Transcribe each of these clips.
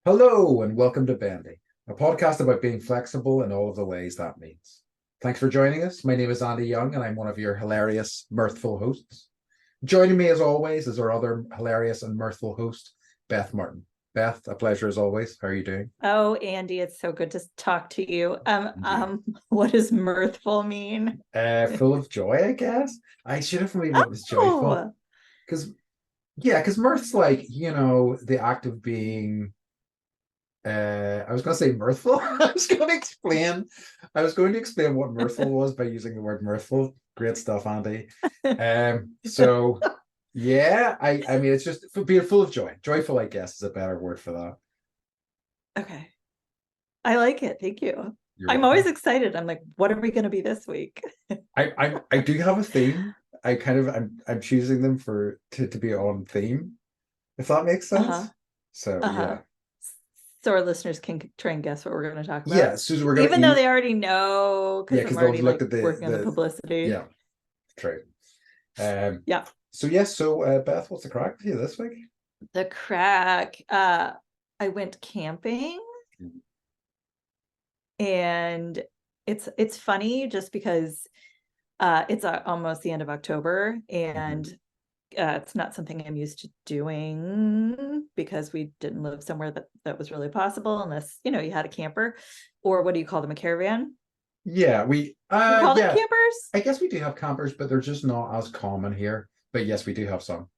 Hello and welcome to Bendy, a podcast about being flexible in all of the ways that means. Thanks for joining us. My name is Andy Young and I'm one of your hilarious, mirthful hosts. Joining me as always is our other hilarious and mirthful host, Beth Martin. Beth, a pleasure as always. How are you doing? Oh, Andy, it's so good to talk to you. Indeed. What does mirthful mean? Full of joy, I guess. I should have believed it was joyful. Oh, Because because mirth's like, the act of being I was going to say mirthful. I was going to explain what mirthful was by using the word mirthful. Great stuff, Andy. So yeah, I mean it's just for being full of joy. Joyful, I guess, is a better word for that. okay. I like it. Thank you. You're I'm always welcome. excited. I'm like, what are we going to be this week? I do have a theme. I'm choosing them to be on theme, if that makes Uh-huh. sense. So Uh-huh. yeah. So our listeners can try and guess what we're going to talk about, Yeah, Susan, we're gonna even though they already know yeah, because I'm because they'll already look like at the working on the the publicity. yeah, true. Um, Yeah. so yes, so Beth, what's the crack with you this week? The crack. I went camping and it's funny just because it's almost the end of October, and Mhm. it's not something I'm used to doing because we didn't live somewhere that was really possible unless, you had a camper, or what do you call them, a caravan? Yeah, You call them yeah, campers? I guess we do have campers, but they're just not as common here. But yes, we do have some.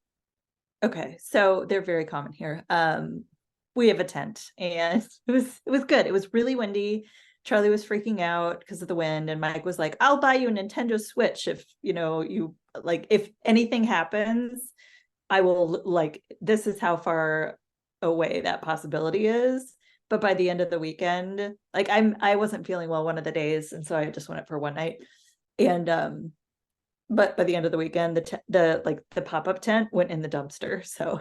Okay, so they're very common here. We have a tent, and it was good. It was really windy. Charlie was freaking out because of the wind, and Mike was like, "I'll buy you a Nintendo Switch if you like. If anything happens, I will like. This is how far away that possibility is." But by the end of the weekend, like I wasn't feeling well one of the days, and so I just went up for one night. And but by the end of the weekend, the pop-up tent went in the dumpster. So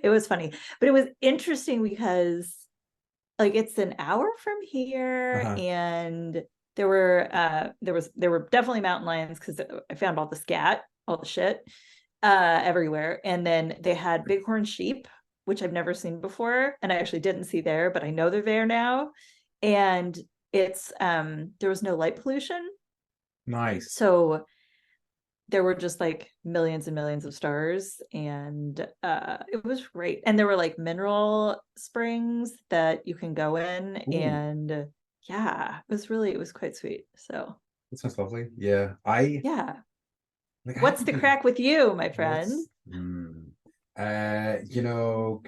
it was funny, but it was interesting because like it's an hour from here, Uh-huh. and there were definitely mountain lions because I found all the scat, all the shit everywhere. And then they had bighorn sheep, which I've never seen before, and I actually didn't see there, but I know they're there now. And it's there was no light pollution, Nice. so there were just like millions and millions of stars, and it was great. And there were like mineral springs that you can go in, Ooh, and yeah, it was quite sweet. So that sounds lovely. Yeah, I yeah, like I what's haven't the been. crack with you, my friend? What's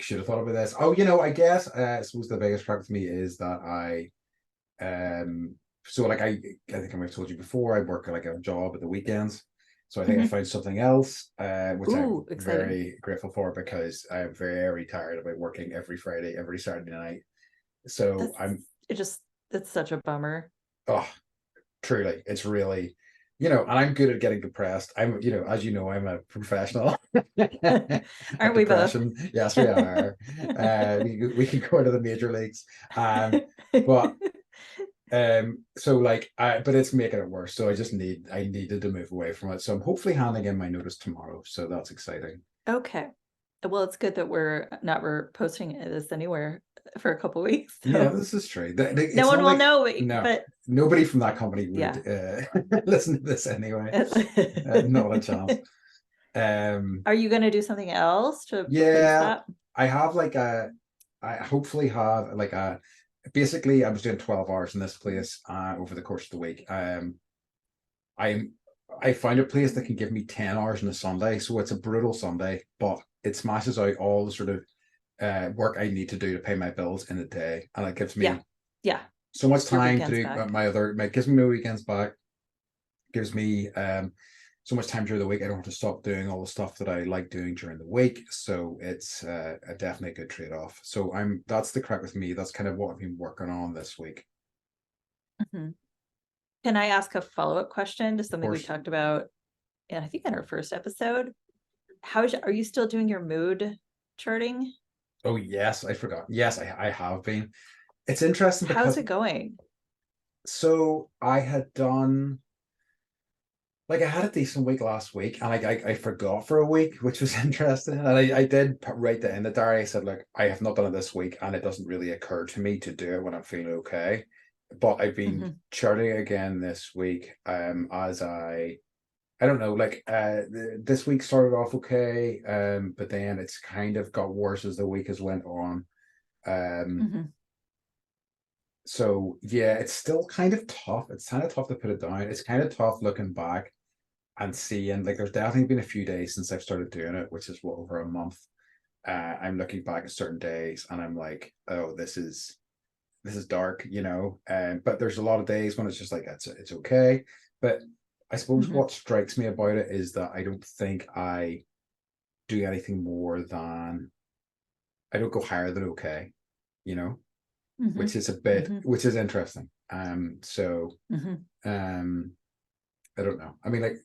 should have thought about this. Oh, I guess I suppose the biggest crack with me is that so like I think I might have told you before, I work like a job at the weekends. So I think I Mhm. found something else, which I'm Ooh, exciting. very grateful for because I'm very tired about working every Friday, every Saturday night. So That's I'm it just That's such a bummer. oh truly, it's really, and I'm good at getting depressed. As you know, I'm a professional at Aren't we both? depression. Yes, we are. We can go into the major leagues. But so like but it's making it worse. So I needed to move away from it. So I'm hopefully handing in my notice tomorrow. So that's exciting. Okay. Well, it's good that we're posting this anywhere for a couple weeks. Yeah, So this is true. no It's one not will like know, no, but nobody from that company would yeah. listen to this anyway. Not a chance. Um, Are you going to do something else to replace yeah, that? I have I hopefully have like a basically I was doing 12 hours in this place over the course of the week. I I found a place that can give me 10 hours on a Sunday, so it's a brutal Sunday, but it smashes out all the sort of work I need to do to pay my bills in a day, and it gives Yeah. me Yeah. so much Your time to weekend's do back. it gives me my weekends back, gives me so much time during the week. I don't have to stop doing all the stuff that I like doing during the week. So it's a definitely a good trade-off. So that's the crack with me. That's kind of what I've been working on this week. Mhm. Can I ask a follow-up question to Of something we course. talked about, and I think in our first episode? Are you still doing your mood charting? Oh yes, I forgot. Yes, I have been. It's interesting How's because it going? so I had done like I had a decent week last week, and I forgot for a week, which was interesting. And I did write that in the diary. I said, look, I have not done it this week, and it doesn't really occur to me to do it when I'm feeling okay. But I've been charting again this week. As I don't know, like this week started off okay, but then it's kind of got worse as the week has went on. So yeah, it's still kind of tough. It's kind of tough to put it down. It's kind of tough looking back and seeing, like, there's definitely been a few days since I've started doing it, which is what, over a month. I'm looking back at certain days and I'm like, oh, this is dark, you know. But there's a lot of days when it's just like it's okay. But I suppose what strikes me about it is that I don't think I do anything more than, I don't go higher than okay, you know, which is a bit, which is interesting. So I don't know. I mean, like,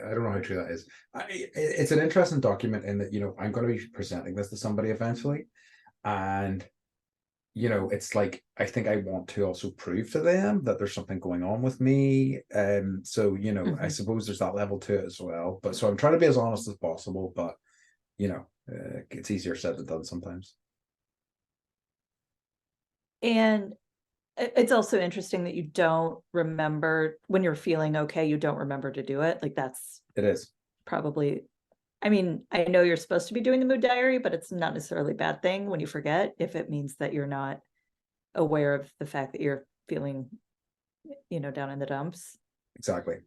I don't know how true that is. It's an interesting document in that, you know, I'm going to be presenting this to somebody eventually, and you know, it's like, I think I want to also prove to them that there's something going on with me. So, you know, I suppose there's that level to it as well. But so I'm trying to be as honest as possible, but you know, it's easier said than done sometimes. And it's also interesting that you don't remember when you're feeling okay, you don't remember to do it. Like that's It is probably, I mean, I know you're supposed to be doing the mood diary, but it's not necessarily a bad thing when you forget, if it means that you're not aware of the fact that you're feeling, you know, down in the dumps. exactly.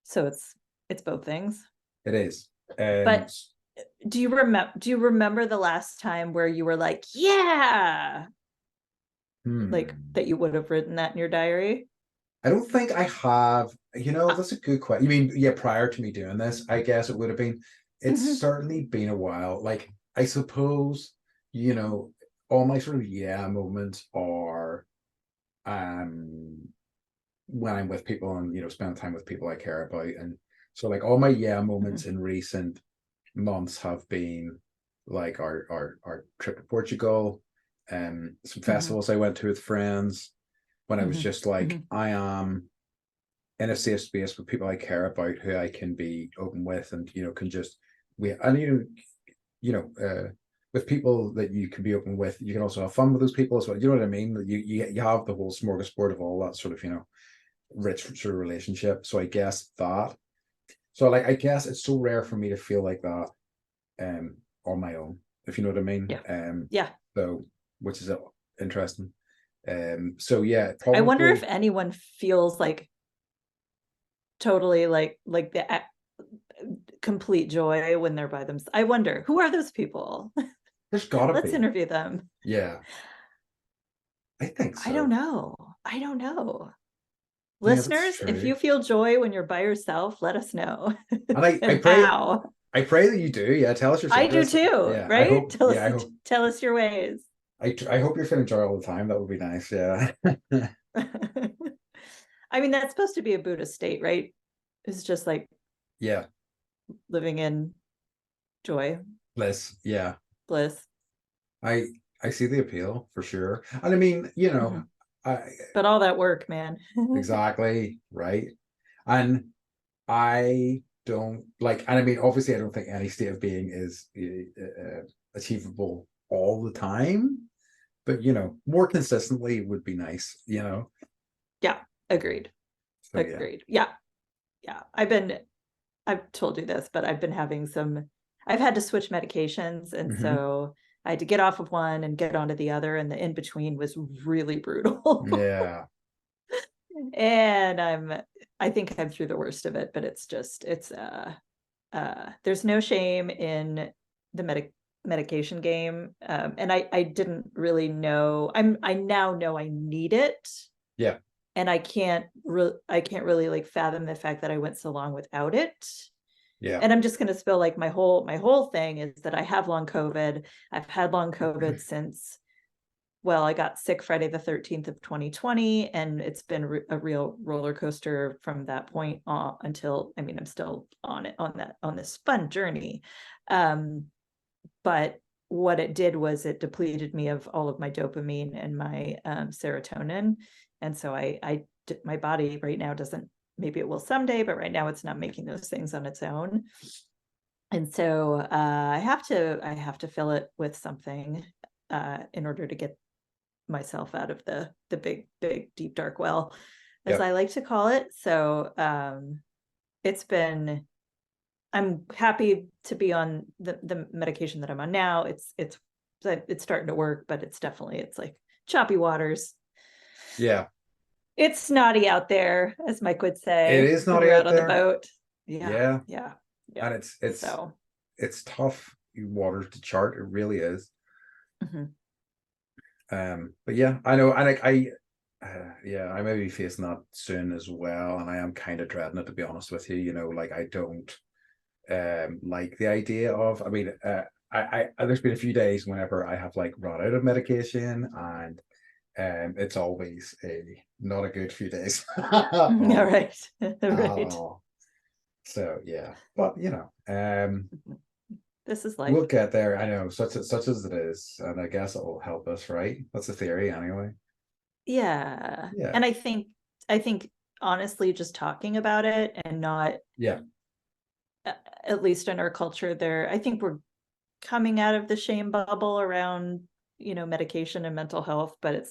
So it's both things. It is. But do you remember the last time where you were like, yeah, like that you would have written that in your diary? I don't think I have. You know, that's a good question. You mean, yeah, prior to me doing this, I guess it would have been. It's certainly been a while. Like, I suppose, you know, all my sort of moments are when I'm with people and, you know, spend time with people I care about. And so, like, all my moments in recent months have been like our trip to Portugal, some festivals I went to with friends, when I was just like, I am in a safe space with people I care about, who I can be open with, and you know, can just and with people that you can be open with, you can also have fun with those people as well. You know what I mean? You have the whole smorgasbord of all that sort of, you know, rich sort of relationship. So I guess that. So, like, I guess it's so rare for me to feel like that on my own, if you know what I mean. Yeah. So, which is interesting. So yeah, I wonder probably. if anyone feels like totally like the complete joy when they're by themselves. I wonder, who are those people? There's gotta Let's be. interview them. Yeah, I think I don't so. know. Yeah, that's Listeners, if true. you feel joy when you're by yourself, let us know. And I And pray, how. I pray that you do. Yeah, tell us your I do secrets. too, Yeah, I right? hope. Yeah, I hope. Tell us your ways. I hope you're feeling joy all the time. That would be nice. Yeah. I mean, that's supposed to be a Buddhist state, right? It's just like Yeah. living in joy, Bliss. Yeah. bliss. I I see the appeal for sure. And I mean, you know, I But all that work, man. exactly right. And I don't like, and I mean, obviously, I don't think any state of being is achievable all the time, but you know, more consistently would be nice, you know. Yeah, agreed. So yeah. Agreed. Yeah. Yeah. I've told you this, but I've had to switch medications. And so I had to get off of one and get onto the other. And the in between was really brutal. Yeah. And I think I'm through the worst of it, but there's no shame in the medication game. And I didn't really know. I now know I need it. Yeah. And I can't really like fathom the fact that I went so long without it. Yeah. And I'm just going to spill like my whole thing is that I have long COVID. I've had long COVID since, well, I got sick Friday the 13th of 2020, and it's been a real roller coaster from that point on until, I mean, I'm still on this fun journey. But what it did was it depleted me of all of my dopamine and my serotonin. And so my body right now doesn't maybe it will someday, but right now it's not making those things on its own. And so I have to fill it with something in order to get myself out of the big deep dark well, as I like to call it. So I'm happy to be on the medication that I'm on now. It's starting to work, but it's like choppy waters. Yeah. It's snotty out there, as Mike would say. It is when snotty we're out out on there. the boat. Yeah. And it's tough waters to chart. It really is. But yeah, I know. I may be facing that soon as well, and I am kind of dreading it, to be honest with you. You know, like I don't like the idea of. I mean, I there's been a few days whenever I have like run out of medication, and it's always not a good few days. Right. So yeah, but you know, this is life. We'll get there. I know, such as it is, and I guess it will help us, right? That's the theory, anyway. Yeah. Yeah. And I think honestly, just talking about it and not, at least in our culture there, I think we're coming out of the shame bubble around, medication and mental health, but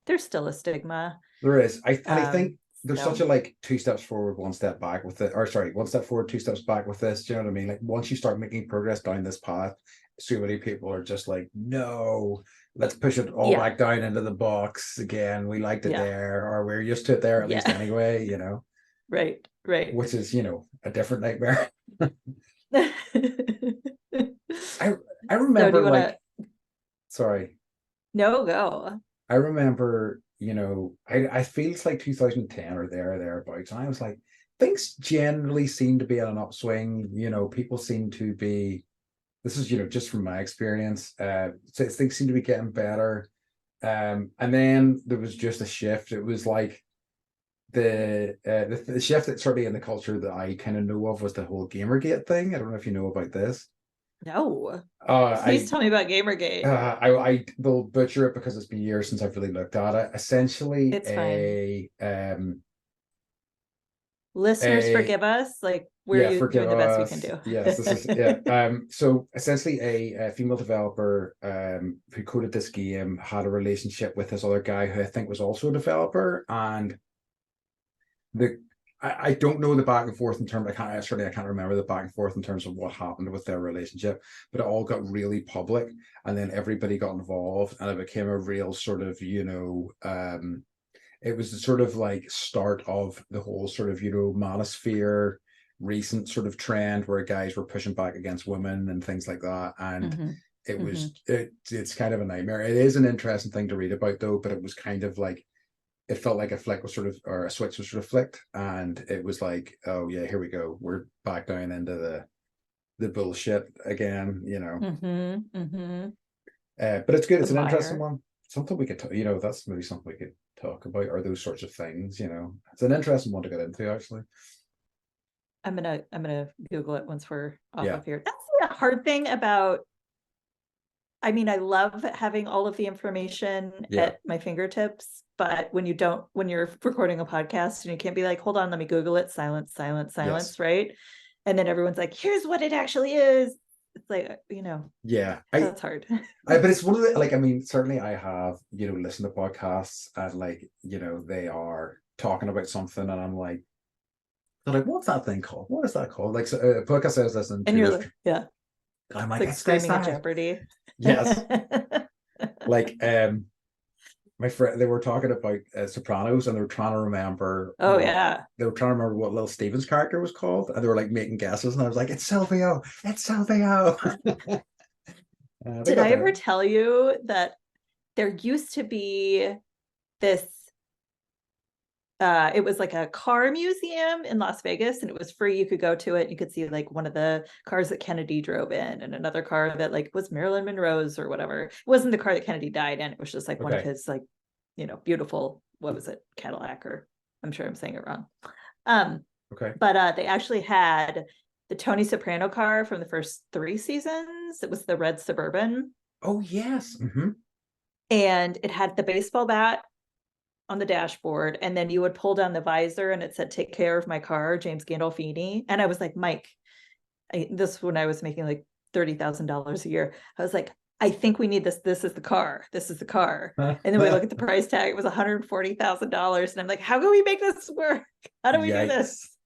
there's still a stigma. There is. I think there's such a like 2 steps forward, 1 step back with it, or sorry, 1 step forward, 2 steps back with this. Do you know what I mean? Like once you start making progress down this path, so many people are just like, no, let's push it all back down into the box again. We liked it there, or we're used to it there at least anyway, Right. Which is, a different nightmare. I remember sorry. No, go. I remember, I feel it's like 2010 or thereabouts. And I was like, things generally seem to be on an upswing. People seem to be, this is, just from my experience, things seem to be getting better. And then there was just a shift. It was like the shift that certainly in the culture that I kind of know of was the whole Gamergate thing. I don't know if you know about this. No. Please tell me about Gamergate. I will butcher it because it's been years since I've really looked at it. Essentially, it's listeners forgive us. Like we're doing the best we can do. Yes, this is so essentially, a female developer who coded this game had a relationship with this other guy who I think was also a developer, and I don't know the back and forth in terms. I can't remember the back and forth in terms of what happened with their relationship, but it all got really public, and then everybody got involved, and it became a real sort of, it was the sort of like start of the whole sort of, manosphere recent sort of trend where guys were pushing back against women and things like that, and it was it's kind of a nightmare. It is an interesting thing to read about though, but it was kind of like, it felt like a flick was sort of, or a switch was sort of flicked, and it was like, oh yeah, here we go, we're back down into the bullshit again, but it's good. It's an interesting one, something we could that's maybe something we could talk about, or those sorts of things. It's an interesting one to get into, actually. I'm gonna Google it once we're off of here. That's the hard thing about, I mean, I love having all of the information at my fingertips, but when you're recording a podcast and you can't be like, hold on, let me Google it, silence, right? And then everyone's like, here's what it actually is. It's like, that's hard. But it's one of the, like, I mean, certainly I have, listened to podcasts and like, they are talking about something and I'm like, they're like, what's that thing called? What is that called? Like, so, a podcast I was listening to. And you're like, yeah. I'm like, it's screaming at Jeopardy. Yes. Like, my friend, they were talking about Sopranos, and they were trying to remember. They were trying to remember what Little Steven's character was called, and they were like making guesses, and I was like, "It's Silvio! It's Silvio!" Did I ever tell you that there used to be this? It was like a car museum in Las Vegas, and it was free. You could go to it. You could see like one of the cars that Kennedy drove in, and another car that like was Marilyn Monroe's or whatever. It wasn't the car that Kennedy died in. It was just like one of his like, beautiful, what was it, Cadillac, or I'm sure I'm saying it wrong. But they actually had the Tony Soprano car from the first 3 seasons. It was the red Suburban. Oh yes. And it had the baseball bat on the dashboard, and then you would pull down the visor and it said, "Take care of my car, James Gandolfini." And I was like, Mike, this when I was making like $30,000 a year. I was like, I think we need this. This is the car. This is the car. And then we look at the price tag. It was $140,000. And I'm like, how can we make this work? How do we do this?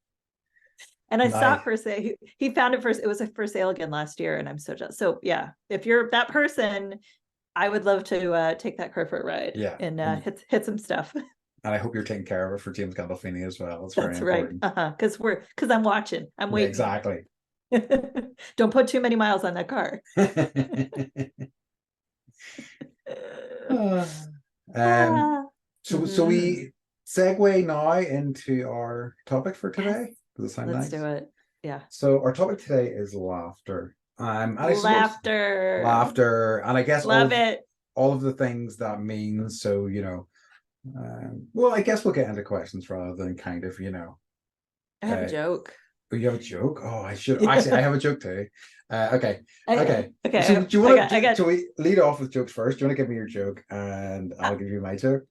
And I saw it for sale. He found it first. It was for sale again last year. And I'm so jealous. So yeah, if you're that person, I would love to take that car for a ride. Yeah. And hit some stuff. And I hope you're taking care of it for James Gandolfini as well. It's That's very important. Right. Because I'm watching. I'm waiting. Exactly. Don't put too many miles on that car. So we segue now into our topic for today. Does it sound Let's nice? do it. Yeah. So our topic today is laughter. And Laughter. And I guess all of the things that means. So, well, I guess we'll get into questions rather than kind of, I have a joke. You have a joke? Oh, I should. Actually, I have a joke too. Okay. Okay. So do you want to? Shall we lead off with jokes first? Do you want to give me your joke, and I'll give you my joke?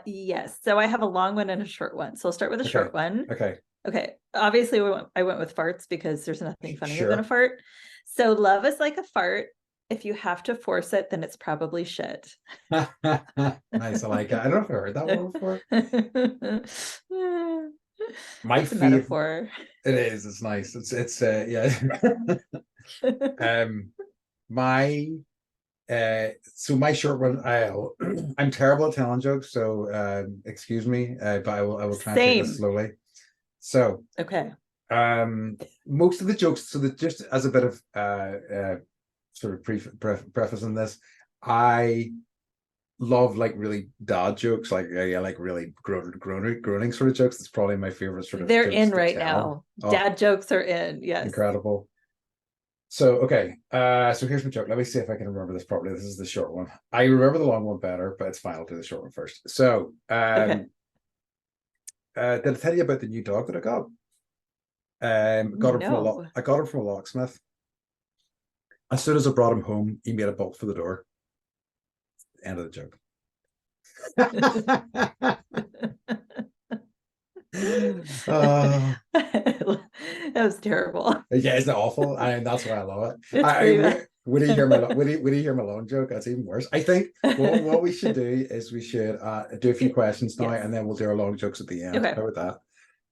Yes. So I have a long one and a short one. So I'll start with a short one. Okay. Obviously, I went with farts because there's nothing funnier than a fart. So love is like a fart. If you have to force it, then it's probably shit. Nice. I like it. I don't know if I heard that one before. My favorite metaphor. It is. It's nice. It's yeah. So my short one. I'm terrible at telling jokes, so excuse me. But I will try and take this slowly. So okay. Most of the jokes. So that just as a bit of sort of preface in this, I love like really dad jokes, like like really groaning sort of jokes. It's probably my favorite sort of. They're in right now. Dad jokes are in. Yes, incredible. So okay, so here's my joke. Let me see if I can remember this properly. This is the short one. I remember the long one better, but it's fine. I'll do the short one first. So, did I tell you about the new dog that I got? I got him from a locksmith. As soon as I brought him home, he made a bolt for the door. End of the joke. That was terrible. Yeah, isn't it awful? That's why I love it. Would he hear my long joke? That's even worse. I think what we should do is we should do a few questions now, and then we'll do our long jokes at the end. Okay. How about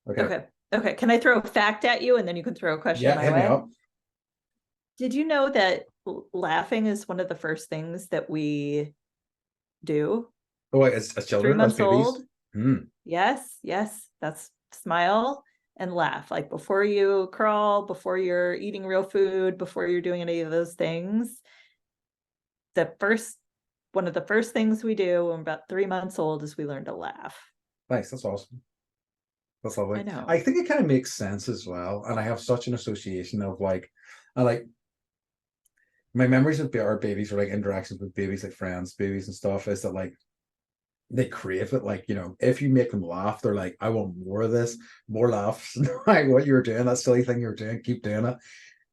that? Okay. Can I throw a fact at you, and then you can throw a question? Yeah, hit me up. Did you know that laughing is one of the first things that we do? Oh, as children, 3 months old. Mm. Yes. That's smile and laugh. Like before you crawl, before you're eating real food, before you're doing any of those things. One of the first things we do when we're about 3 months old is we learn to laugh. Nice. That's awesome. That's lovely. I know. I think it kind of makes sense as well. And I have such an association of my memories of our babies, or like interactions with babies, like friends, babies and stuff, is that like they crave it. Like, if you make them laugh, they're like, I want more of this, more laughs. Like what you were doing, that silly thing you were doing, keep doing it,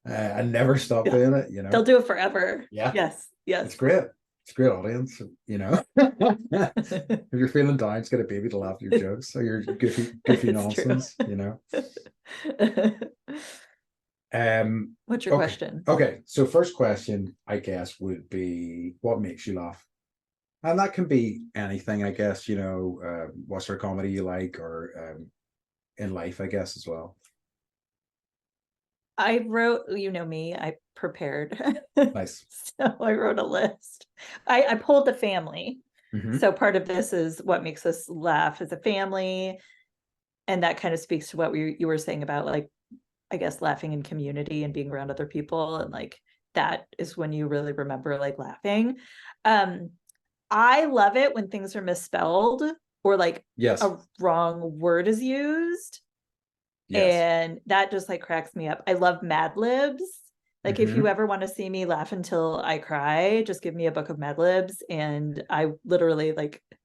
and never stop doing it. They'll do it forever. Yeah. Yes. It's great. It's a great audience. If you're feeling down, just get a baby to laugh at your jokes or your goofy nonsense. What's your question? Okay, so first question, I guess, would be what makes you laugh? And that can be anything, I guess, what sort of comedy you like, or in life, I guess, as well. I wrote, me, I prepared. Nice. So I wrote a list. I pulled the family. Mm-hmm. So part of this is what makes us laugh as a family. And that kind of speaks to what you were saying about, like, I guess, laughing in community and being around other people. And like, that is when you really remember like laughing. I love it when things are misspelled or like a wrong word is used. Yes. And that just like cracks me up. I love Mad Libs. Like if you ever want to see me laugh until I cry, just give me a book of Mad Libs and I literally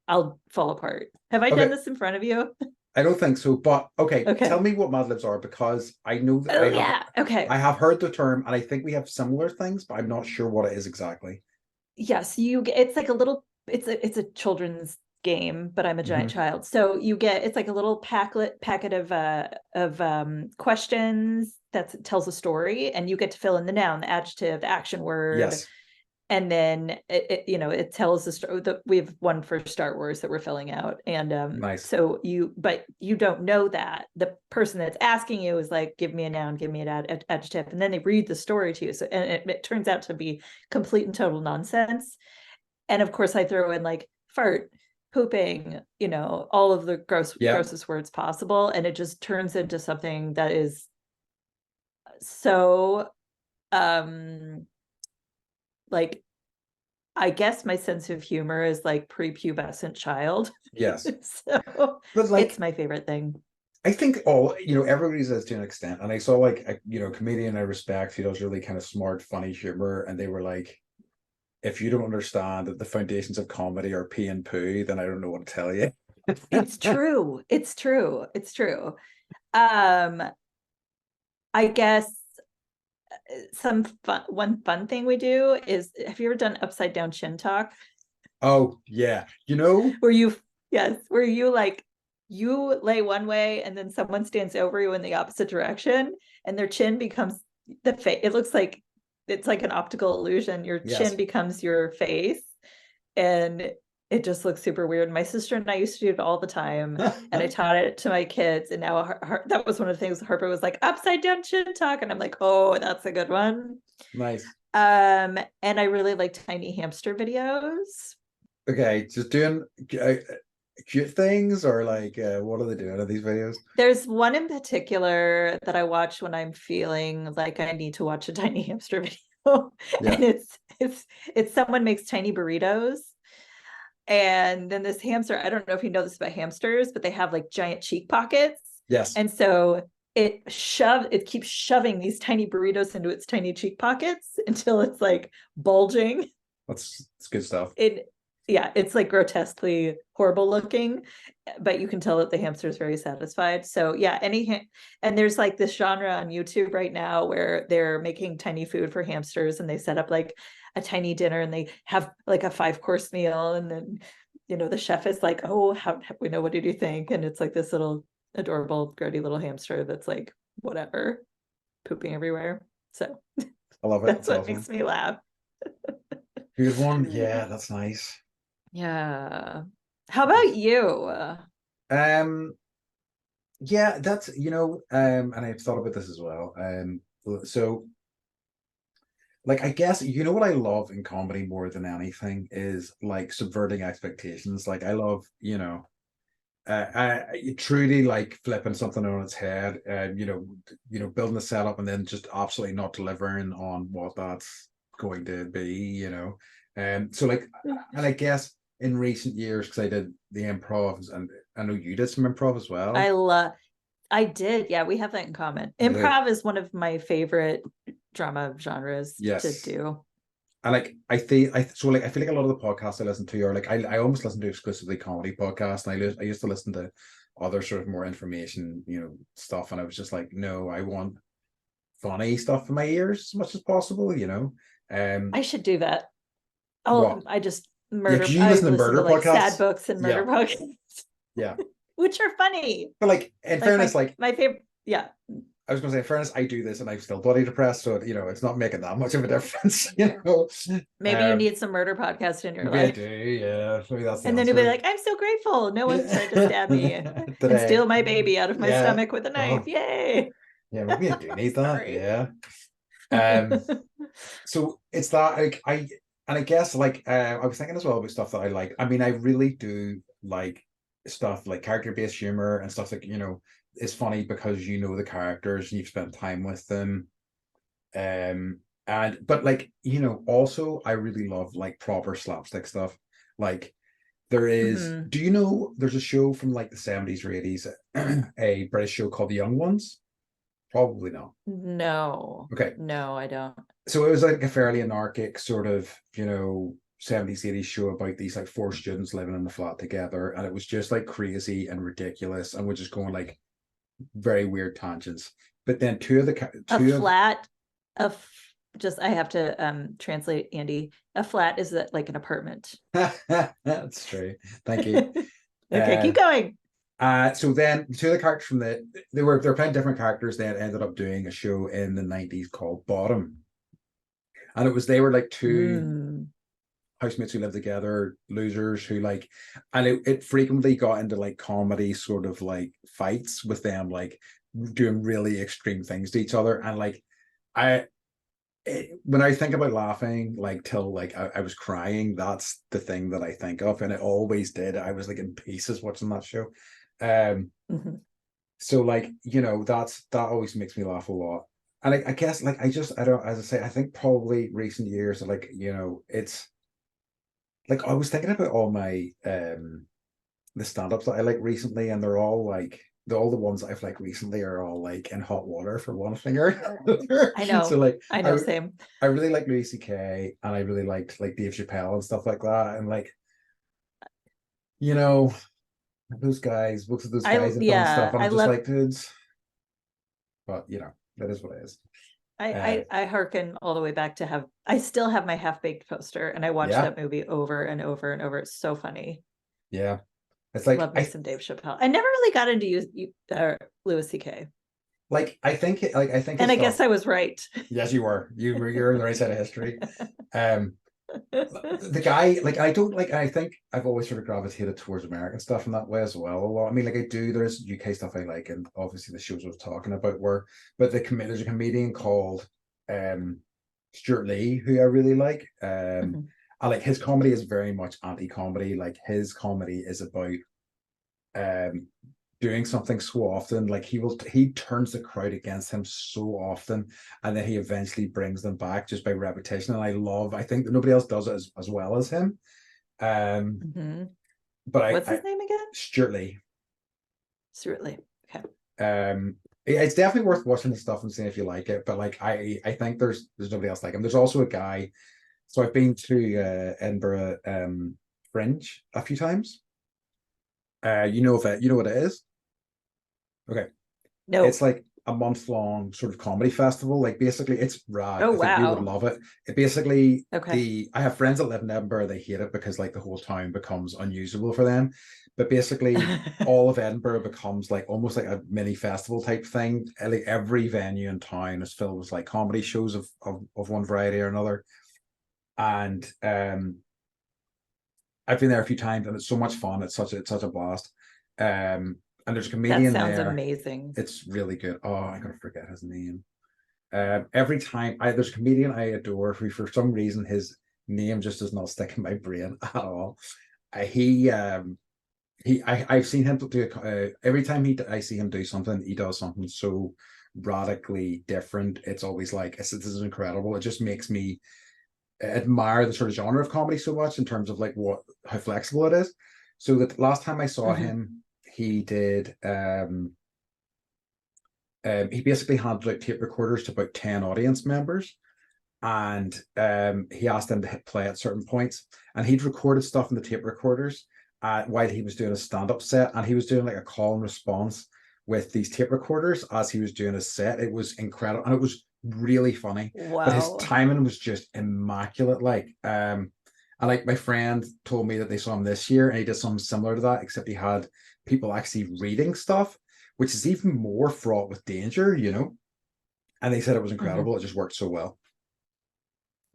I'll fall apart. Have I done this in front of you? I don't think so, but okay. Tell me what Mad Libs are, because I know that I have heard the term, and I think we have similar things, but I'm not sure what it is exactly. Yes, it's like a little it's a children's game, but I'm a giant child. So you get, it's like a little packet of questions that tells a story, and you get to fill in the noun, the adjective, the action word. Yes. And then it tells the story. We have one for Star Wars that we're filling out, and Nice. so but you don't know that the person that's asking you is like, give me a noun, give me an adjective, and then they read the story to you. So, and it turns out to be complete and total nonsense. And of course, I throw in like fart, pooping, all of the grossest words possible, and it just turns into something that is so like, I guess my sense of humor is like prepubescent child. Yes. So But like, it's my favorite thing. I think everybody says to an extent, and I saw like a comedian I respect who does really kind of smart, funny humor, and they were like, if you don't understand that the foundations of comedy are pee and poo, then I don't know what to tell you. It's true. It's true. It's true. I guess one fun thing we do is, have you ever done upside down chin talk? Oh yeah. Where you like, you lay one way and then someone stands over you in the opposite direction, and their chin becomes the face. It looks like it's like an optical illusion. Your chin becomes your face, and it just looks super weird. My sister and I used to do it all the time, and I taught it to my kids. And now that was one of the things Harper was like, upside down chin talk, and I'm like, oh, that's a good one. Nice. And I really like tiny hamster videos. Okay, just doing cute things, or like what are they doing in these videos? There's one in particular that I watch when I'm feeling like I need to watch a tiny hamster video. And it's someone makes tiny burritos, and then this hamster, I don't know if you know this about hamsters, but they have like giant cheek pockets. Yes. And so it keeps shoving these tiny burritos into its tiny cheek pockets until it's like bulging. That's good stuff. It's like grotesquely horrible looking, but you can tell that the hamster is very satisfied. So yeah, and there's like this genre on YouTube right now where they're making tiny food for hamsters, and they set up like a tiny dinner, and they have like a 5-course meal, and then the chef is like, oh, how we know, what did you think? And it's like this little adorable grody little hamster that's like whatever, pooping everywhere. So I love it. That's what awesome. Makes me laugh. Good one. Yeah, that's nice. Yeah. How about you? Yeah, that's and I've thought about this as well. So like, I guess what I love in comedy more than anything is like subverting expectations. Like I love, truly like flipping something on its head, and building a setup and then just absolutely not delivering on what that's going to be, so like, and I guess in recent years, because I did the improv, and I know you did some improv as well. I did. Yeah, we have that in common. Improv is one of my favorite drama genres to do. And like I feel like a lot of the podcasts I listen to are like, I almost listen to exclusively comedy podcasts, and I used to listen to other sort of more information, stuff, and I was just like, no, I want funny stuff in my ears as much as possible, I should do that. I just murder. You listen to murder podcasts, like sad books and murder podcasts. Yeah. Which are funny. But like, in fairness, like my favorite, yeah. I was going to say, in fairness, I do this and I'm still bloody depressed, so it's not making that much of a difference, Maybe you need some murder podcast in your life. I do, yeah. Maybe that's and then you'll be like, I'm so grateful. No one tried to stab me and steal my baby out of my stomach with a knife. Oh. Yay! Yeah, maybe I do need that. Yeah. So it's that, like, I guess like I was thinking as well about stuff that I like. I mean, I really do like stuff like character-based humor and stuff like, is funny because the characters and you've spent time with them. But like, also I really love like proper slapstick stuff. Like there is, do you know there's a show from like the 70s or 80s, a British show called The Young Ones? Probably not. No. Okay. No, I don't. So it was like a fairly anarchic sort of, 70s, 80s show about these like 4 students living in a flat together. And it was just like crazy and ridiculous. And we're just going like very weird tangents. But then a I have to translate, Andy. A flat is like an apartment. That's true. Thank you. Okay, keep going. So then two of the characters from they're playing different characters. They ended up doing a show in the 90s called Bottom. And they were like two housemates who lived together, losers who like, and it frequently got into like comedy sort of like fights with them, like doing really extreme things to each other. And like, when I think about laughing, like till like I was crying, that's the thing that I think of. And it always did. I was like in pieces watching that show. So like, that always makes me laugh a lot. And I guess like I don't, as I say, I think probably recent years, like, it's like I was thinking about all my the stand-ups that I like recently, and they're all like all the ones I've like recently are all like in hot water for one thing or another. I know. So like I know, same. I really like Louis C.K. and I really liked like Dave Chappelle and stuff like that. And like, both of those guys have done stuff, and I'm just like, dudes. But that is what it is. I hearken all the way back to I still have my Half-Baked poster, and I watch that movie over and over and over. It's so funny. Yeah. It's like love me some Dave Chappelle. I never really got into Louis C.K. Like I think and I guess I was right. Yes, you were. You're on the right side of history. The guy, like I think I've always sort of gravitated towards American stuff in that way as well a lot. I mean, like I do, there's UK stuff I like, and obviously the shows I was talking about but there's a comedian called Stuart Lee who I really like. I like his comedy is very much anti-comedy. Like his comedy is about doing something so often, like he turns the crowd against him so often, and then he eventually brings them back just by repetition. And I think that nobody else does it as well as him. But what's his name again? Stuart Lee. Okay. It's definitely worth watching the stuff and seeing if you like it. But like I think there's nobody else like him. There's also a guy. So I've been to Edinburgh Fringe a few times. You know what it is? Okay. No. It's like a month-long sort of comedy festival. Like basically it's rad. Oh, I think you would love it. It basically I have friends that live in Edinburgh, they hate it because like the whole town becomes unusable for them. But basically all of Edinburgh becomes like almost like a mini festival type thing. Like every venue in town is filled with like comedy shows of one variety or another. And I've been there a few times and it's so much fun. It's such a blast. And there's a comedian there. That sounds amazing. It's really good. Oh, I'm gonna forget his name. Every time there's a comedian I adore who for some reason his name just does not stick in my brain at all. I've seen him do every time I see him do something, he does something so radically different. It's always like this is incredible. It just makes me admire the sort of genre of comedy so much in terms of like how flexible it is. So the last time I saw him, he did he basically handed out tape recorders to about 10 audience members, and he asked them to hit play at certain points, and he'd recorded stuff in the tape recorders while he was doing a stand-up set, and he was doing like a call and response with these tape recorders as he was doing his set. It was incredible, and it was really funny. Wow. But his timing was just immaculate. Like and like my friend told me that they saw him this year and he did something similar to that, except he had people actually reading stuff, which is even more fraught with danger, and they said it was incredible. It just worked so well.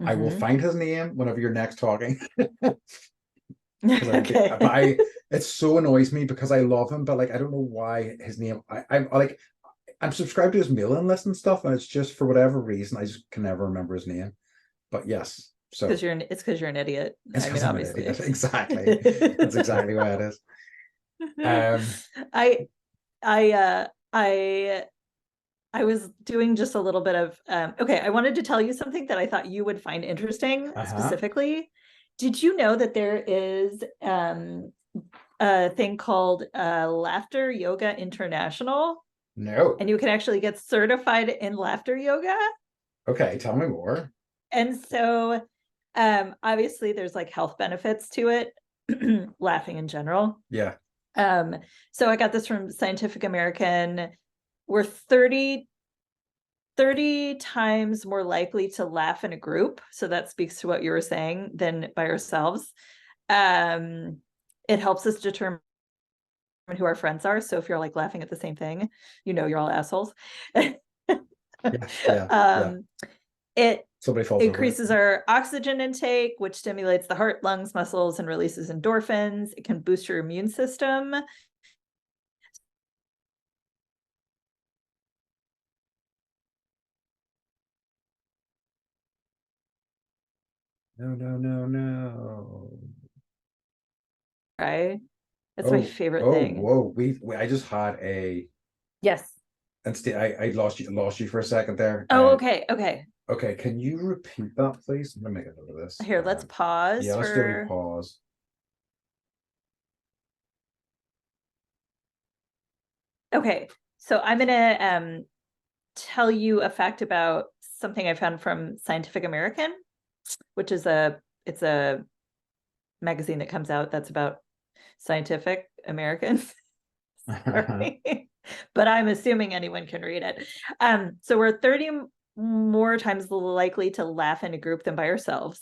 I will find his name whenever you're next talking. Okay. But it so annoys me because I love him, but like I don't know why his name. I'm subscribed to his mailing list and stuff, and it's just for whatever reason I just can never remember his name. But yes, so it's because you're an idiot. I mean, obviously, exactly. That's exactly why it is. I was doing just a little bit of okay, I wanted to tell you something that I thought you would find interesting specifically. Did you know that there is a thing called Laughter Yoga International? No. And you can actually get certified in laughter yoga. Okay, tell me more. And so obviously there's like health benefits to it, laughing in general. Yeah. So I got this from Scientific American. We're 30 30 times more likely to laugh in a group. So that speaks to what you were saying than by ourselves. It helps us determine who our friends are. So if you're like laughing at the same thing, you're all assholes. Yeah. It Somebody falls increases over our oxygen intake, which stimulates the heart, lungs, muscles, and releases endorphins. It can boost your immune system. No. Right? That's my favorite thing. Whoa. I just had Yes. and I lost you for a second there. Oh, okay. Okay. Okay, can you repeat that, please? I'm gonna make a note of this. Here, let's pause. Yeah, let's do a pause. Okay, so I'm gonna tell you a fact about something I found from Scientific American, which is it's a magazine that comes out that's about Scientific Americans. Sorry. But I'm assuming anyone can read it. So we're 30 more times likely to laugh in a group than by ourselves.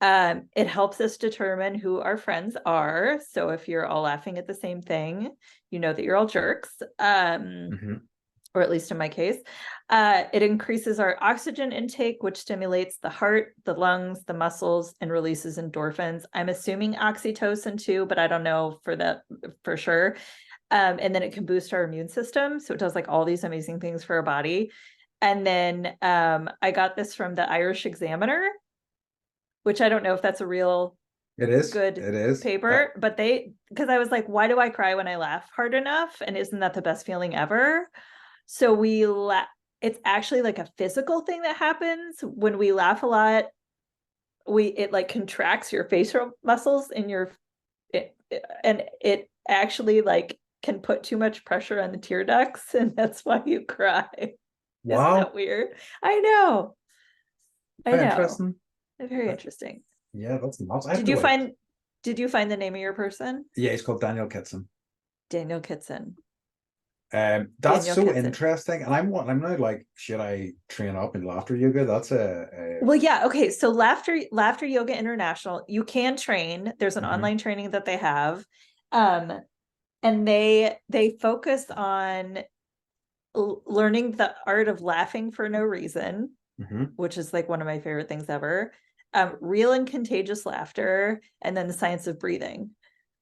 It helps us determine who our friends are. So if you're all laughing at the same thing, you know that you're all jerks. Or at least in my case. It increases our oxygen intake, which stimulates the heart, the lungs, the muscles, and releases endorphins. I'm assuming oxytocin too, but I don't know for sure. And then it can boost our immune system. So it does like all these amazing things for our body. And then I got this from the Irish Examiner, which I don't know if that's a real good paper, but because I was like, why do I cry when I laugh hard enough? And isn't that the best feeling ever? So it's actually like a physical thing that happens when we laugh a lot. It like contracts your facial muscles and and it actually like can put too much pressure on the tear ducts, and that's why you cry. Wow. Isn't that weird? I know. Interesting. Very interesting. Yeah, that's nuts. Did you find the name of your person? Yeah, he's called Daniel Kitson. Daniel Kitson. That's Daniel so Kitson. interesting. And I'm now like, should I train up in laughter yoga? That's well, yeah. Okay. So laughter yoga international, you can train. There's an online training that they have. And they focus on learning the art of laughing for no reason, which is like one of my favorite things ever. Real and contagious laughter, and then the science of breathing.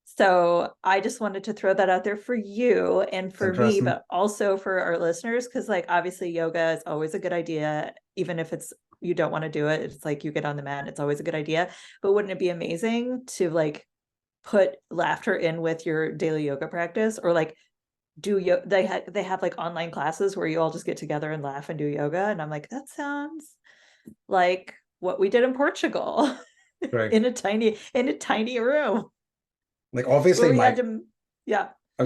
So I just wanted to throw that out there for you and for me, but also for our listeners, because like obviously yoga is always a good idea, even if you don't want to do it. It's like you get on the mat, it's always a good idea. But wouldn't it be amazing to like put laughter in with your daily yoga practice, or like they have like online classes where you all just get together and laugh and do yoga, and I'm like, that sounds like what we did in Portugal. Right. in a tiny room. Like obviously I was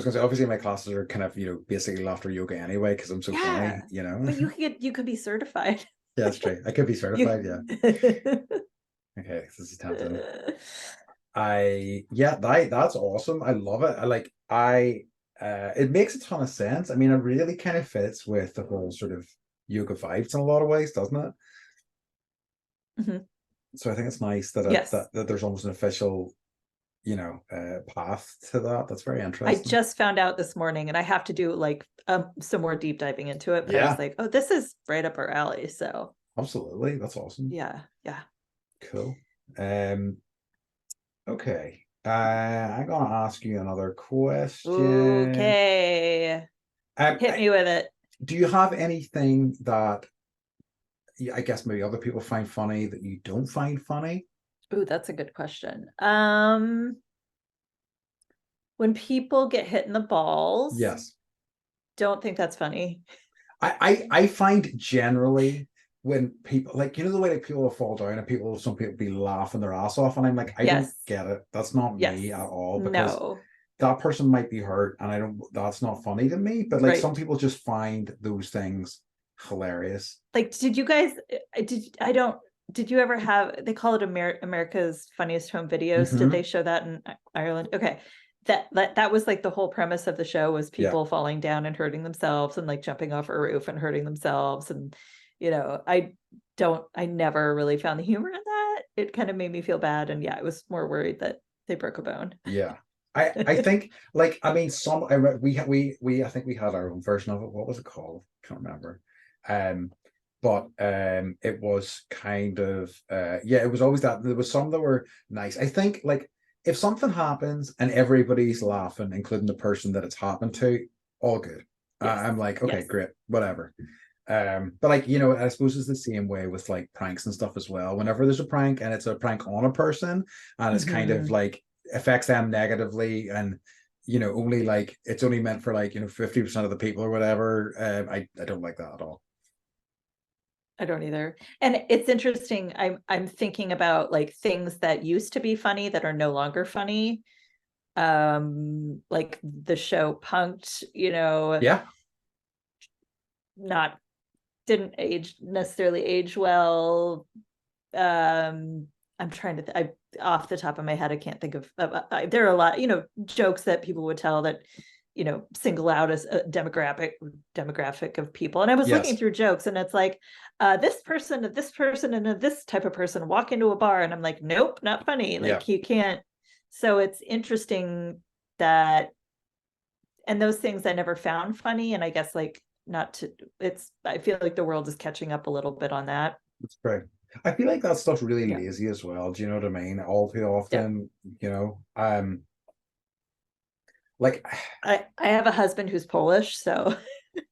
gonna say, obviously my classes are kind of, basically laughter yoga anyway, because I'm so funny, But you could be certified. Yeah, that's true. I could be certified, yeah. Okay, this is tempting. That's awesome. I love it. It makes a ton of sense. I mean, it really kind of fits with the whole sort of yoga vibes in a lot of ways, doesn't it? So I think it's nice that that there's almost an official path to that. That's very interesting. I just found out this morning, and I have to do like some more deep diving into it, but I was like, oh, this is right up our alley. So absolutely, that's awesome. Yeah Cool. Okay, I'm gonna ask you another question. Okay. Hit me with it. Do you have anything that I guess maybe other people find funny that you don't find funny? Ooh, that's a good question. When people get hit in the balls. Yes. Don't think that's funny. I find generally when people, like, the way that people will fall down and some people be laughing their ass off, and I'm like, I don't get it. That's not me at all, because that person might be hurt, and that's not funny to me. But like some people just find those things hilarious. Like, did you ever have, they call it America's Funniest Home Videos? Did they show that in Ireland? Okay. that was like the whole premise of the show, was Yeah. people falling down and hurting themselves, and like jumping off a roof and hurting themselves. And I never really found the humor in that. It kind of made me feel bad. And yeah, I was more worried that they broke a bone. Yeah. I think, like, I mean, I think we had our own version of it. What was it called? Can't remember. But it was kind of yeah, it was always that there was some that were nice. I think, like, if something happens and everybody's laughing, including the person that it's happened to, all good. Yes. I'm like, okay, Yes. great, whatever. But like, you know, I suppose it's the same way with like pranks and stuff as well. Whenever there's a prank and it's a prank on a person and it's kind of like affects them negatively, and you know, only like it's only meant for like, you know, 50% of the people or whatever. I don't like that at all. I don't either. And it's interesting. I'm thinking about like things that used to be funny that are no longer funny. Like the show Punked, Yeah. didn't necessarily age well. I'm trying to off the top of my head, I can't think of there are a lot, jokes that people would tell that, single out as a demographic of people. And I was looking through jokes, and it's like, this person, and this type of person walk into a bar, and I'm like, nope, not funny. Like, you can't. So it's interesting that, and those things I never found funny. And I guess like I feel like the world is catching up a little bit on that. That's great. I feel like that stuff's really lazy as well. Do you know what I mean? All too often, like I have a husband who's Polish, so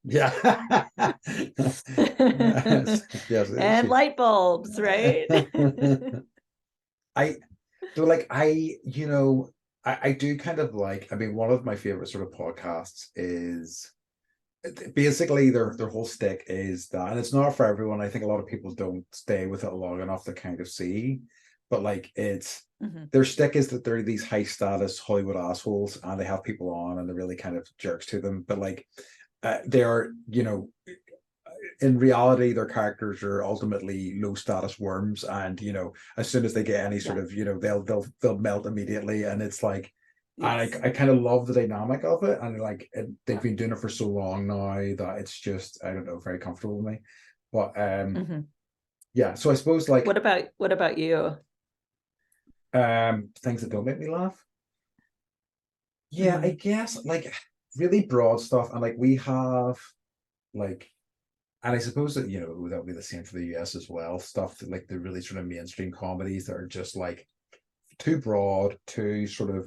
yeah. yes, and light bulbs, right? I do kind of like, I mean, one of my favorite sort of podcasts is basically their whole stick is that, and it's not for everyone. I think a lot of people don't stay with it long enough to kind of see, but like it's their stick is that they're these high status Hollywood assholes, and they have people on and they're really kind of jerks to them, but like they are, in reality their characters are ultimately low status worms, and as soon as they get any sort of, they'll melt immediately, and it's like, and I kind of love the dynamic of it, and like they've been doing it for so long now that it's just, I don't know, very comfortable with me. But yeah, so I suppose, like, what about you? Things that don't make me laugh. Yeah, I guess like really broad stuff, and like we have like, and I suppose that that'll be the same for the US as well. Stuff that, like, the really sort of mainstream comedies that are just like too broad, too sort of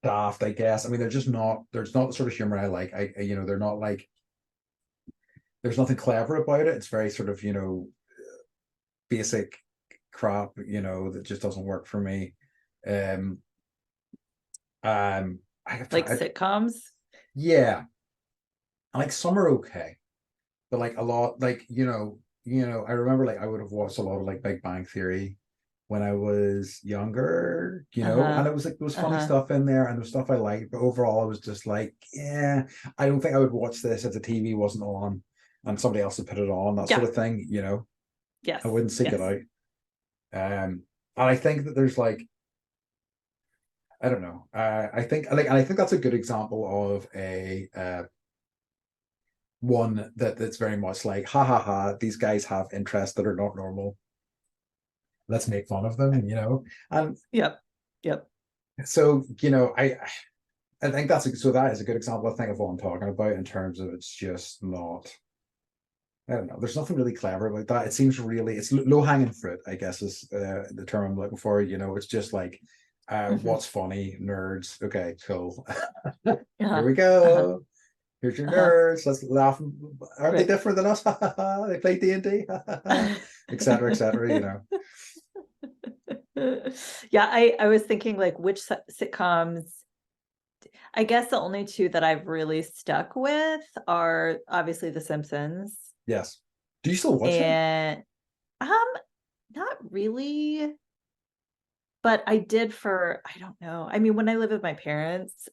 daft, I guess. I mean, there's not the sort of humor I like. They're not like, there's nothing clever about it. It's very sort of basic crap, that just doesn't work for me. Like sitcoms. Yeah, like some are okay, but like a lot, like I remember, like, I would have watched a lot of like Big Bang Theory when I was younger, and it was like there was funny stuff in there and there was stuff I liked, but overall I was just like, yeah, I don't think I would watch this if the TV wasn't on and somebody else had put it on, that sort of thing, Yes, I wouldn't seek it out. And I think that there's like, I don't know, I think that's a good example of a one that's very much like, ha ha ha, these guys have interests that are not normal, let's make fun of them, and yep. So I think that is a good example, I think, of what I'm talking about, in terms of it's just not, I don't know, there's nothing really clever about that. It seems really, it's low-hanging fruit, I guess, is the term I'm looking for. It's just like, what's funny, nerds, okay, cool. Here we go. Here's your nerds. Let's laugh. Aren't they different than us? They play D&D, etc., etc. Yeah, I was thinking, like, which sitcoms. I guess the only two that I've really stuck with are obviously The Simpsons. Yes. Do you still watch it? Not really. But I did I don't know. I mean, when I lived with my parents,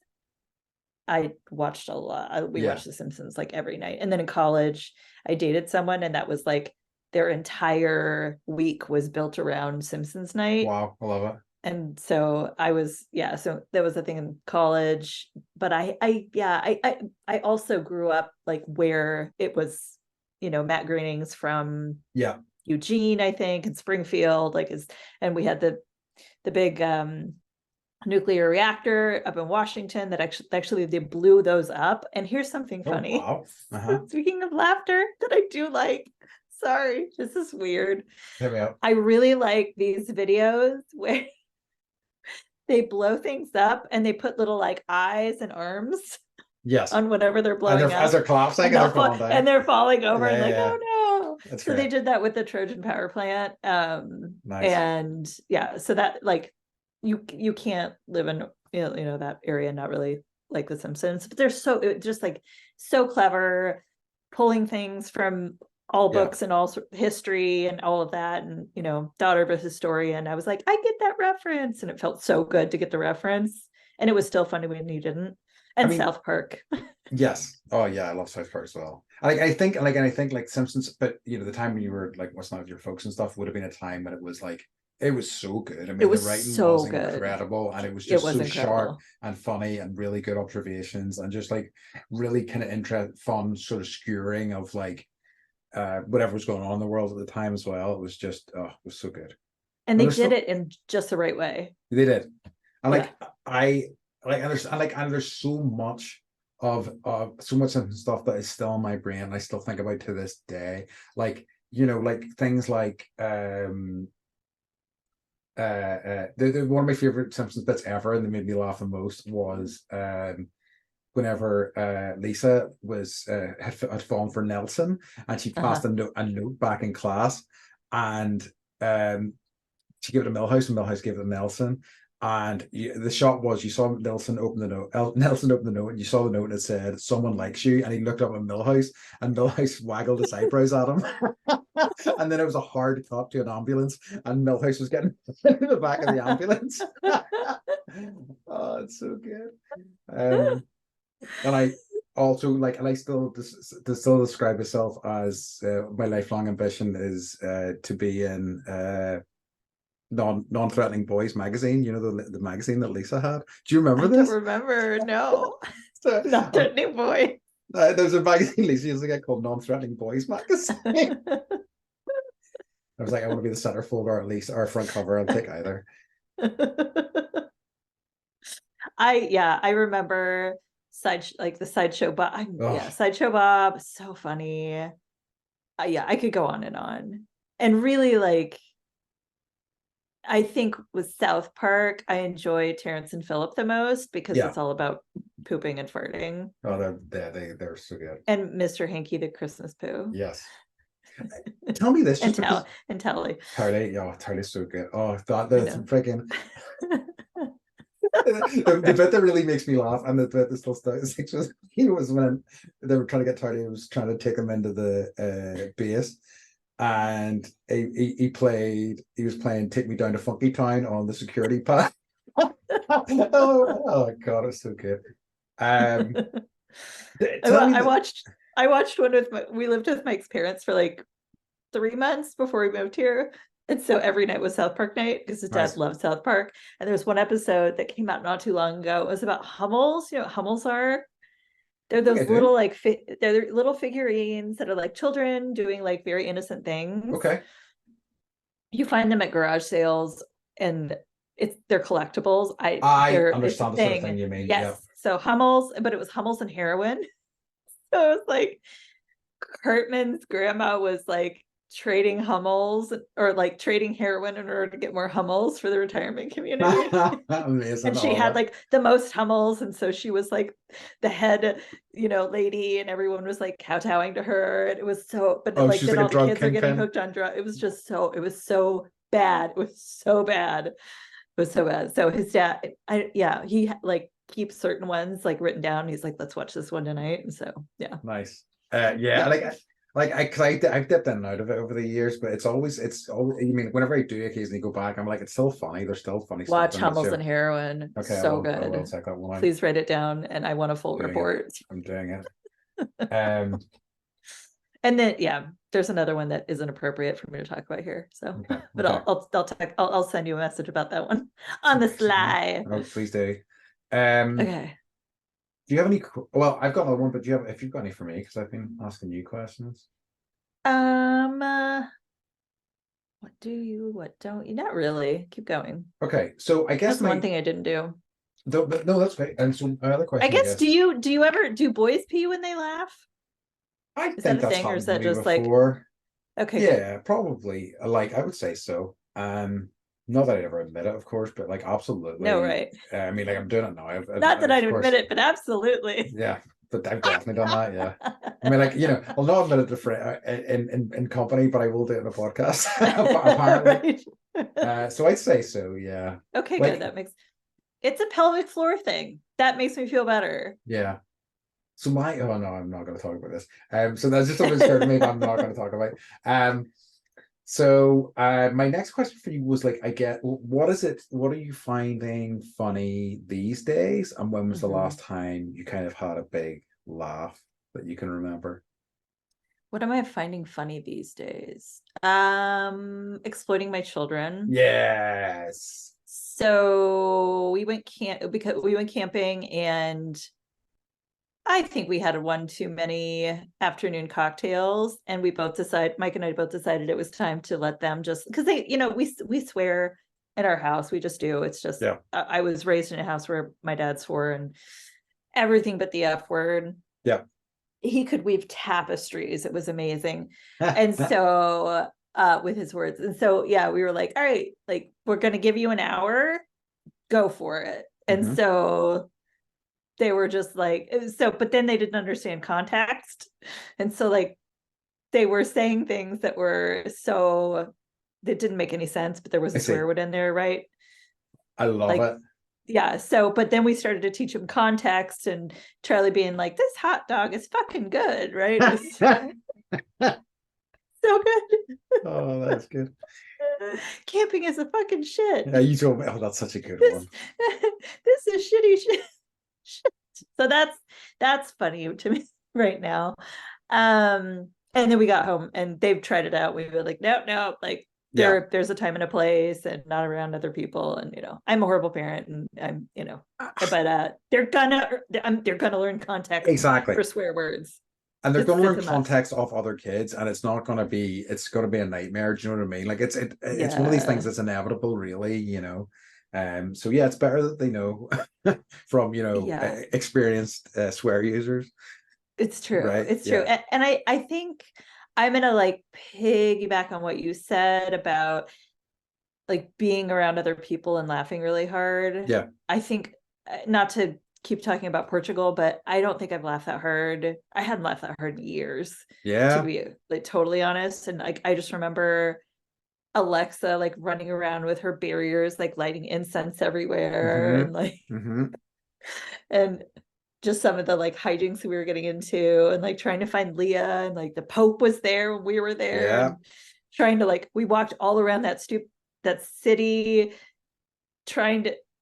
I watched a lot. We watched The Simpsons like every night. And then in college, I dated someone, and that was like their entire week was built around Simpsons night. Wow, I love it. and so I was, so that was a thing in college. But I also grew up like where it was, Matt Groening's from Yeah. Eugene, I think, and Springfield, and we had the big nuclear reactor up in Washington that actually they blew those up. And here's something funny. Oh, wow. Speaking of laughter, that I do like. Sorry, this is weird. Hit me up. I really like these videos where they blow things up and they put little like eyes and arms Yes. on whatever they're blowing up. As they're collapsing and they're falling down. And they're falling over Yeah. oh no. That's so great. they did that with the Trojan power plant. Nice. And so that like you can't live in that area and not really like The Simpsons, but they're just like so clever, pulling things from all books and all history and all of that. And daughter of a historian, I was like, I get that reference, and it felt so good to get the reference, and it was still funny when you didn't. And South Park. Yes. Oh yeah, I love South Park as well. I think like Simpsons, but the time when you were like what's not your folks and stuff would have been a time when it was like it was so good. I mean, the writing was incredible, and it was just so sharp and funny and really good observations and just like really kind of fun sort of skewering of like whatever was going on in the world at the time as well. It was just it was so good. And they did it in just the right way. They did. And and there's so much of so much stuff that is still in my brain. I still think about to this day. Like, like things like one of my favorite Simpsons bits ever, and they made me laugh the most was whenever Lisa was had fallen for Nelson, and she passed a note back in class, and she gave it to Milhouse, and Milhouse gave it to Nelson. And the shot was you saw Nelson open the note. Nelson opened the note, and you saw the note, and it said, "Someone likes you." And he looked up at Milhouse, and Milhouse waggled his eyebrows at him. And then it was a hard cut to an ambulance, and Milhouse was getting in the back of the ambulance. Oh, it's so good. And I also like, and I still describe myself as my lifelong ambition is to be in non-threatening boys magazine, the magazine that Lisa had. Do you remember this? I don't remember. No. Non-threatening boy. There's a magazine Lisa used to get called Non-Threatening Boys magazine. I was like, I want to be the centerfold or at least our front cover. I'll take either. I remember the Sideshow Bob. Sideshow Bob, so funny. I could go on. And really, like, I think with South Park, I enjoy Terrence and Phillip the most because it's all about pooping and farting. Oh, they're so good. And Mr. Hanky the Christmas poo. Yes. Tell me this. And Telly. Telly's so good. Oh, that's freaking. The bit that really makes me laugh, and the bit that still sticks, was when they were trying to get Telly, was trying to take him into the base. And he was playing "Take Me Down to Funky Town" on the security pad. oh god, it's so good. I watched one with we lived with Mike's parents for like 3 months before we moved here, and so every night was South Park night because his dad loved South Park. And there was one episode that came out not too long ago. It was about Hummels. You know what Hummels are? They're those little they're little figurines that are like children doing like very innocent things. Okay. You find them at garage sales, and they're collectibles. I understand the sort of thing you mean. Yes. Yeah. So Hummels, but it was Hummels and heroin. So it was like Kurtman's grandma was like trading Hummels or like trading heroin in order to get more Hummels for the retirement community. And she had like the most Hummels, and so she was like the head, lady, and everyone was like kowtowing to her. And it was so, but then all the kids are getting hooked on drugs. It was so bad. It was so bad. So his dad, he like keeps certain ones like written down. He's like, let's watch this one tonight. And so nice. I've dipped in and out of it over the years, but it's always whenever I do occasionally go back, I'm like, it's still funny. There's still funny stuff. Watch Hummels and heroin. Okay, so good. I will check that one out. Please write it down, and I want a full report. I'm doing it. And then there's another one that isn't appropriate for me to talk about here. So, Okay. but Okay. I'll send you a message about that one on the sly. Oh, please do. Okay. Do you have any? Well, I've got another one, but if you've got any for me, because I've been asking you questions. What don't you? Not really. Keep going. Okay, so I guess That's one thing I didn't do. no, that's great. And so my other I question, guess, do you ever do boys pee when they laugh? I Is that think a that's thing, or is happened to that me just like, before. okay, good. Yeah, probably. Like I would say so. Not that I ever admit it, of course, but like No, absolutely. right. I mean, like I'm doing it now. Not that I'd Of admit course, it, but absolutely. yeah. But I've definitely done that. Yeah. I mean, like I'll not admit it to in company, but I will do it in a podcast. Apparently. Right. So I'd say so. Yeah. Okay, good. Like It's a pelvic floor thing. That makes me feel better. yeah. So oh no, I'm not going to talk about this. So that's just something that scared me, but I'm not going to talk about. So my next question for you was like, what is it? What are you finding funny these days? And when was the last time you kind of had a big laugh that you can remember? What am I finding funny these days? Exploiting my children. Yes. So we went camping, and I think we had one too many afternoon cocktails, and Mike and I both decided it was time to let them, just because we swear in our house. We just do. It's just, Yeah. I was raised in a house where my dad swore and everything but the F word. Yeah. He could weave tapestries. It was amazing. And so with his words. And so, yeah, we were like, all right, like, we're going to give you an hour, go for it. And so they were just like, but then they didn't understand context. And so like they were saying things that didn't make any sense, but there was a swear word in there, right? I love it. Yeah. So, but then we started to teach him context, and Charlie being like, this hot dog is fucking good, right? It was so good. Oh, that's good. Camping is a fucking shit. Yeah, you told me. Oh, that's such a good one. This is shitty shit. So that's funny to me right now. And then we got home and they've tried it out. We were like, no, like there's a time and a place, and not around other people. And I'm a horrible parent, and I'm but they're gonna learn context exactly for swear words. and they're going to learn context off other kids, and it's going to be a nightmare. Do you know what I mean? Like it's one of these things that's inevitable, really. So yeah, it's better that they know from experienced swear users. It's true, right? It's true. Yeah. And I think I'm gonna like piggyback on what you said about like being around other people and laughing really hard. Yeah, I think, not to keep talking about Portugal, but I don't think I've laughed that hard. I hadn't laughed that hard in years. Yeah, to be like totally honest. And like I just remember Alexa like running around with her barriers, like lighting incense everywhere, and like and just some of the like hijinks we were getting into, and like trying to find Leah, and like the Pope was there when we were there. Yeah. And trying to like, we walked all around that city,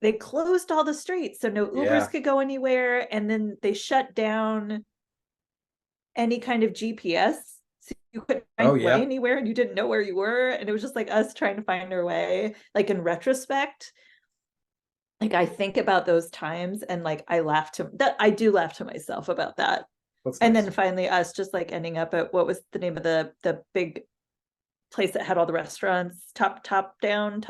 they closed all the streets so no Ubers could go anywhere, and then they shut down any kind of GPS, so you couldn't find your way anywhere, and you didn't know where you were, and it was just like us trying to find our way. Like in retrospect, like I think about those times, and like I do laugh to myself about that. And then finally us just like ending up at, what was the name of the big place that had all the restaurants, top down.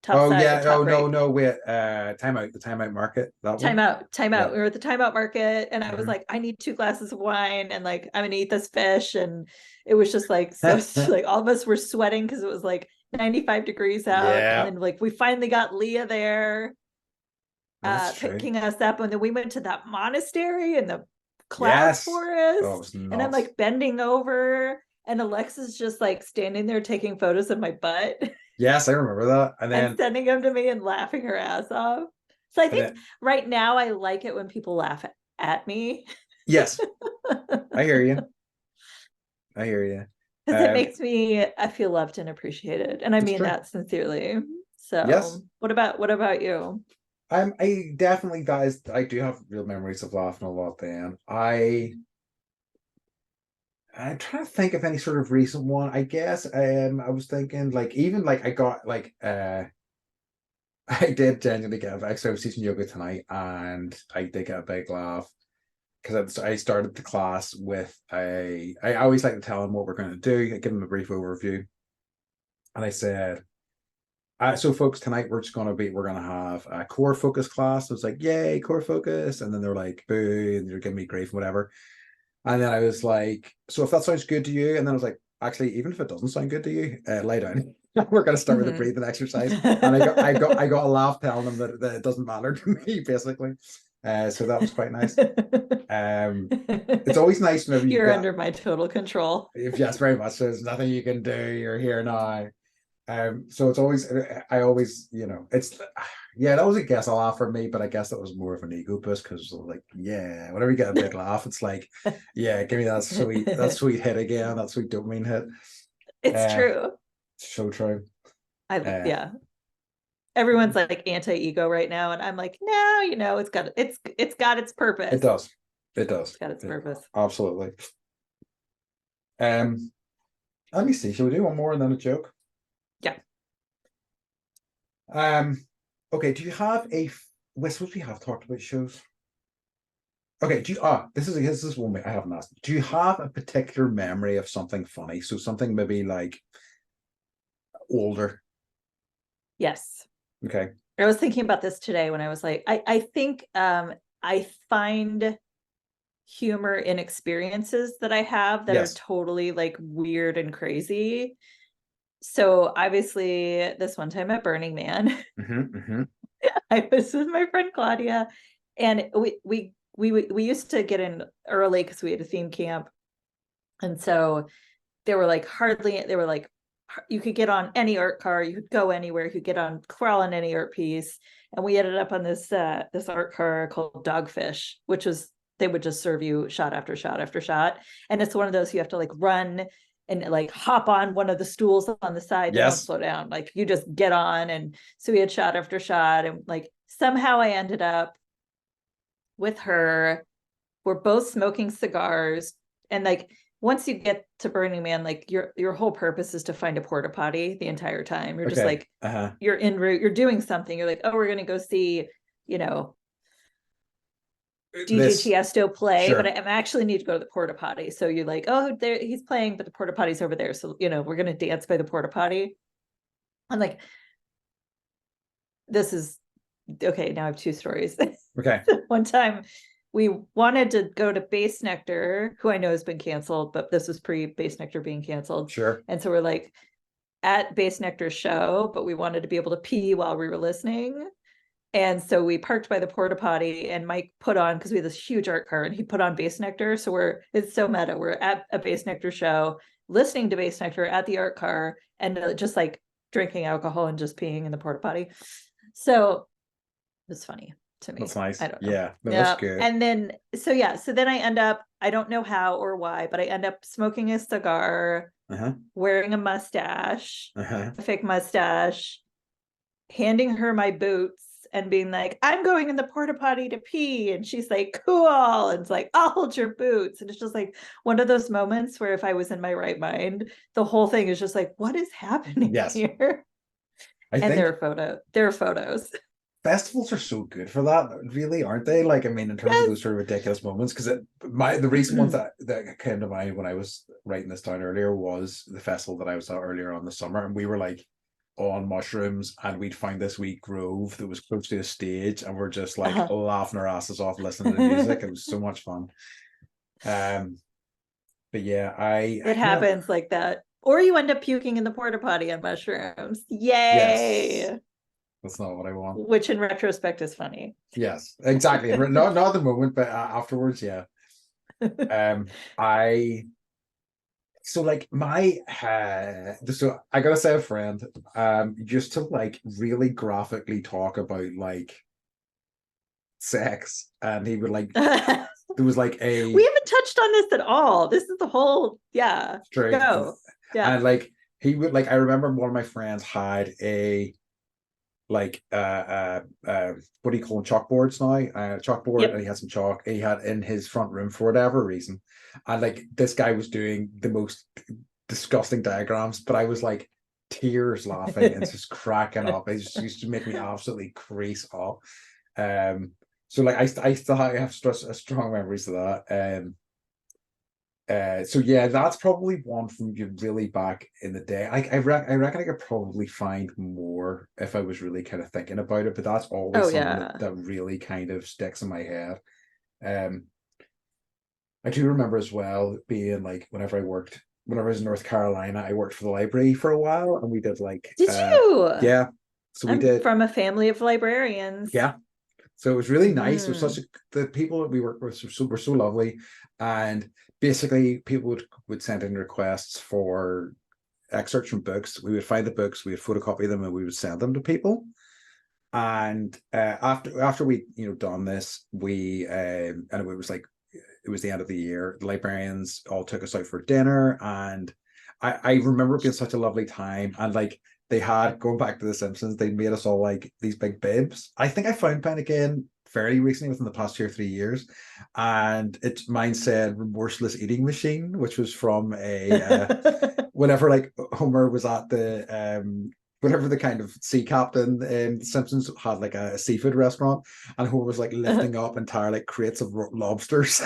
Oh side, yeah. Oh right. no, wait. Time out. The Time Out Market. Time out. We were at the Time Out Market, and I was like, I need 2 glasses of wine, and like I'm gonna eat this fish. And it was just like, so like all of us were sweating because it was like 95 degrees out. And then like we finally got Leah there picking us up, and then we went to that monastery in the cloud forest. And I'm like bending over, and Alexa's just like standing there taking photos of my butt. Yes, I remember that. And then sending them to me and laughing her ass off. So I think right now I like it when people laugh at me. Yes. I hear you. Because it makes I feel loved and appreciated. And I mean that sincerely. So yes. What about you? I definitely, I do have real memories of laughing a lot then. I'm trying to think of any sort of recent one. I guess I was thinking like even like I got like I did genuinely get like, so I was teaching yoga tonight and I did get a big laugh because I started the class with I always like to tell them what we're going to do. I give them a brief overview, and I said, so folks, tonight we're gonna have a core focus class. I was like, yay, core focus, and then they're like, boo, and they're giving me grief and whatever. And then I was like, so if that sounds good to you, and then I was like, actually, even if it doesn't sound good to you, lay down. We're going to start with a breathing exercise, and I got a laugh telling them that it doesn't matter to me, basically. So that was quite nice. It's always nice whenever you're under my total control. if yes, very much. There's nothing you can do. You're here now. So it's always, I always, it's, yeah, that was a guess a laugh for me, but I guess that was more of an ego boost because like, yeah, whenever you get a big laugh, it's like, yeah, give me that sweet hit again, that sweet dopamine hit. It's true. So true. Yeah. Everyone's like anti-ego right now, and I'm like, no, it's got its purpose. It does. It's got its purpose. Absolutely. Let me see. Shall we do one more and then a joke? Yeah. Okay. Do you have we're supposed to have talked about shows? Okay. This is one I haven't asked. Do you have a particular memory of something funny? So something maybe like older. Yes. Okay. I was thinking about this today when I was like, I think I find humor in experiences that I have that are totally like weird and crazy. So obviously this one time at Burning Man, I was with my friend Claudia, and we used to get in early because we had a theme camp. And so they were like you could get on any art car, you could go anywhere, you could crawl on any art piece. And we ended up on this art car called Dogfish, which was, they would just serve you shot after shot after shot. And it's one of those you have to like run and like hop on one of the stools on the side. Yes. Don't slow down. Like you just get on. And so we had shot after shot, and like somehow I ended up with her. We're both smoking cigars, and like once you get to Burning Man, like your whole purpose is to find a porta potty the entire time. You're just like, you're en route, you're doing something. You're like, oh, we're going to go see, DJ Tiesto play, sure, but I actually need to go to the porta potty. So you're like, oh, there he's playing, but the porta potty's over there. So, we're going to dance by the porta potty. I'm like, this is okay. Now I have two stories. Okay. One time we wanted to go to Base Nectar, who I know has been canceled, but this was pre-Base Nectar being canceled. Sure. And so we're like at Base Nectar's show, but we wanted to be able to pee while we were listening. And so we parked by the porta potty, and Mike put on, because we had this huge art car, and he put on Base Nectar. So it's so meta. We're at a Base Nectar show, listening to Base Nectar at the art car, and just like drinking alcohol and just peeing in the porta potty. So it was funny to me. That's nice. I don't know. Yeah, that's good. And then, so then I end up, I don't know how or why, but I end up smoking a cigar, wearing a mustache, a fake mustache, handing her my boots and being like, I'm going in the porta potty to pee. And she's like, cool. And it's like, I'll hold your boots. And it's just like one of those moments where if I was in my right mind, the whole thing is just like, what is happening here? There are photos. Festivals are so good for that, really, aren't they? Like, I mean, in terms of those sort of ridiculous moments, because the recent ones that came to mind when I was writing this down earlier was the festival that I was at earlier on the summer, and we were like on mushrooms, and we'd find this wee grove that was close to a stage, and we're just like laughing our asses off listening to the music. It was so much fun. But yeah, it happens like that, or you end up puking in the porta potty on mushrooms. Yay! Yes. That's not what I want. Which in retrospect is funny. Yes, exactly. not at the moment, but afterwards, yeah. So I gotta say, a friend, just to like really graphically talk about like sex, and he would like there was like we haven't touched on this at all. This is the whole straight. Go. And like he would like, I remember one of my friends had like what do you call them, chalkboards now, chalkboard, Yep. and he had some chalk he had in his front room for whatever reason, and like this guy was doing the most disgusting diagrams, but I was like tears laughing and just cracking up. It just used to make me absolutely crease up. So like I still have strong memories of that. So yeah, that's probably one from you really back in the day. I reckon I could probably find more if I was really kind of thinking about it, but that's Oh always something yeah. that really kind of sticks in my head. Um, I do remember as well being like whenever I was in North Carolina, I worked for the library for a while, and we did like Did you? yeah, so we I'm did from a family of librarians. yeah. So it was really nice. It was Mm-hmm. such the people that we worked with were so lovely, and basically people would send in requests for excerpts from books. We would find the books, we would photocopy them, and we would send them to people. And after we done this, we and it was like it was the end of the year. The librarians all took us out for dinner, and I remember it being such a lovely time. And like they had going back to The Simpsons, they made us all like these big bibs. I think I found pen again fairly recently within the past 2 or 3 years, and mine said "remorseless eating machine," which was from a whenever like Homer was at the whenever the kind of sea captain in The Simpsons had like a seafood restaurant, and Homer was like lifting up entire like crates of lobsters,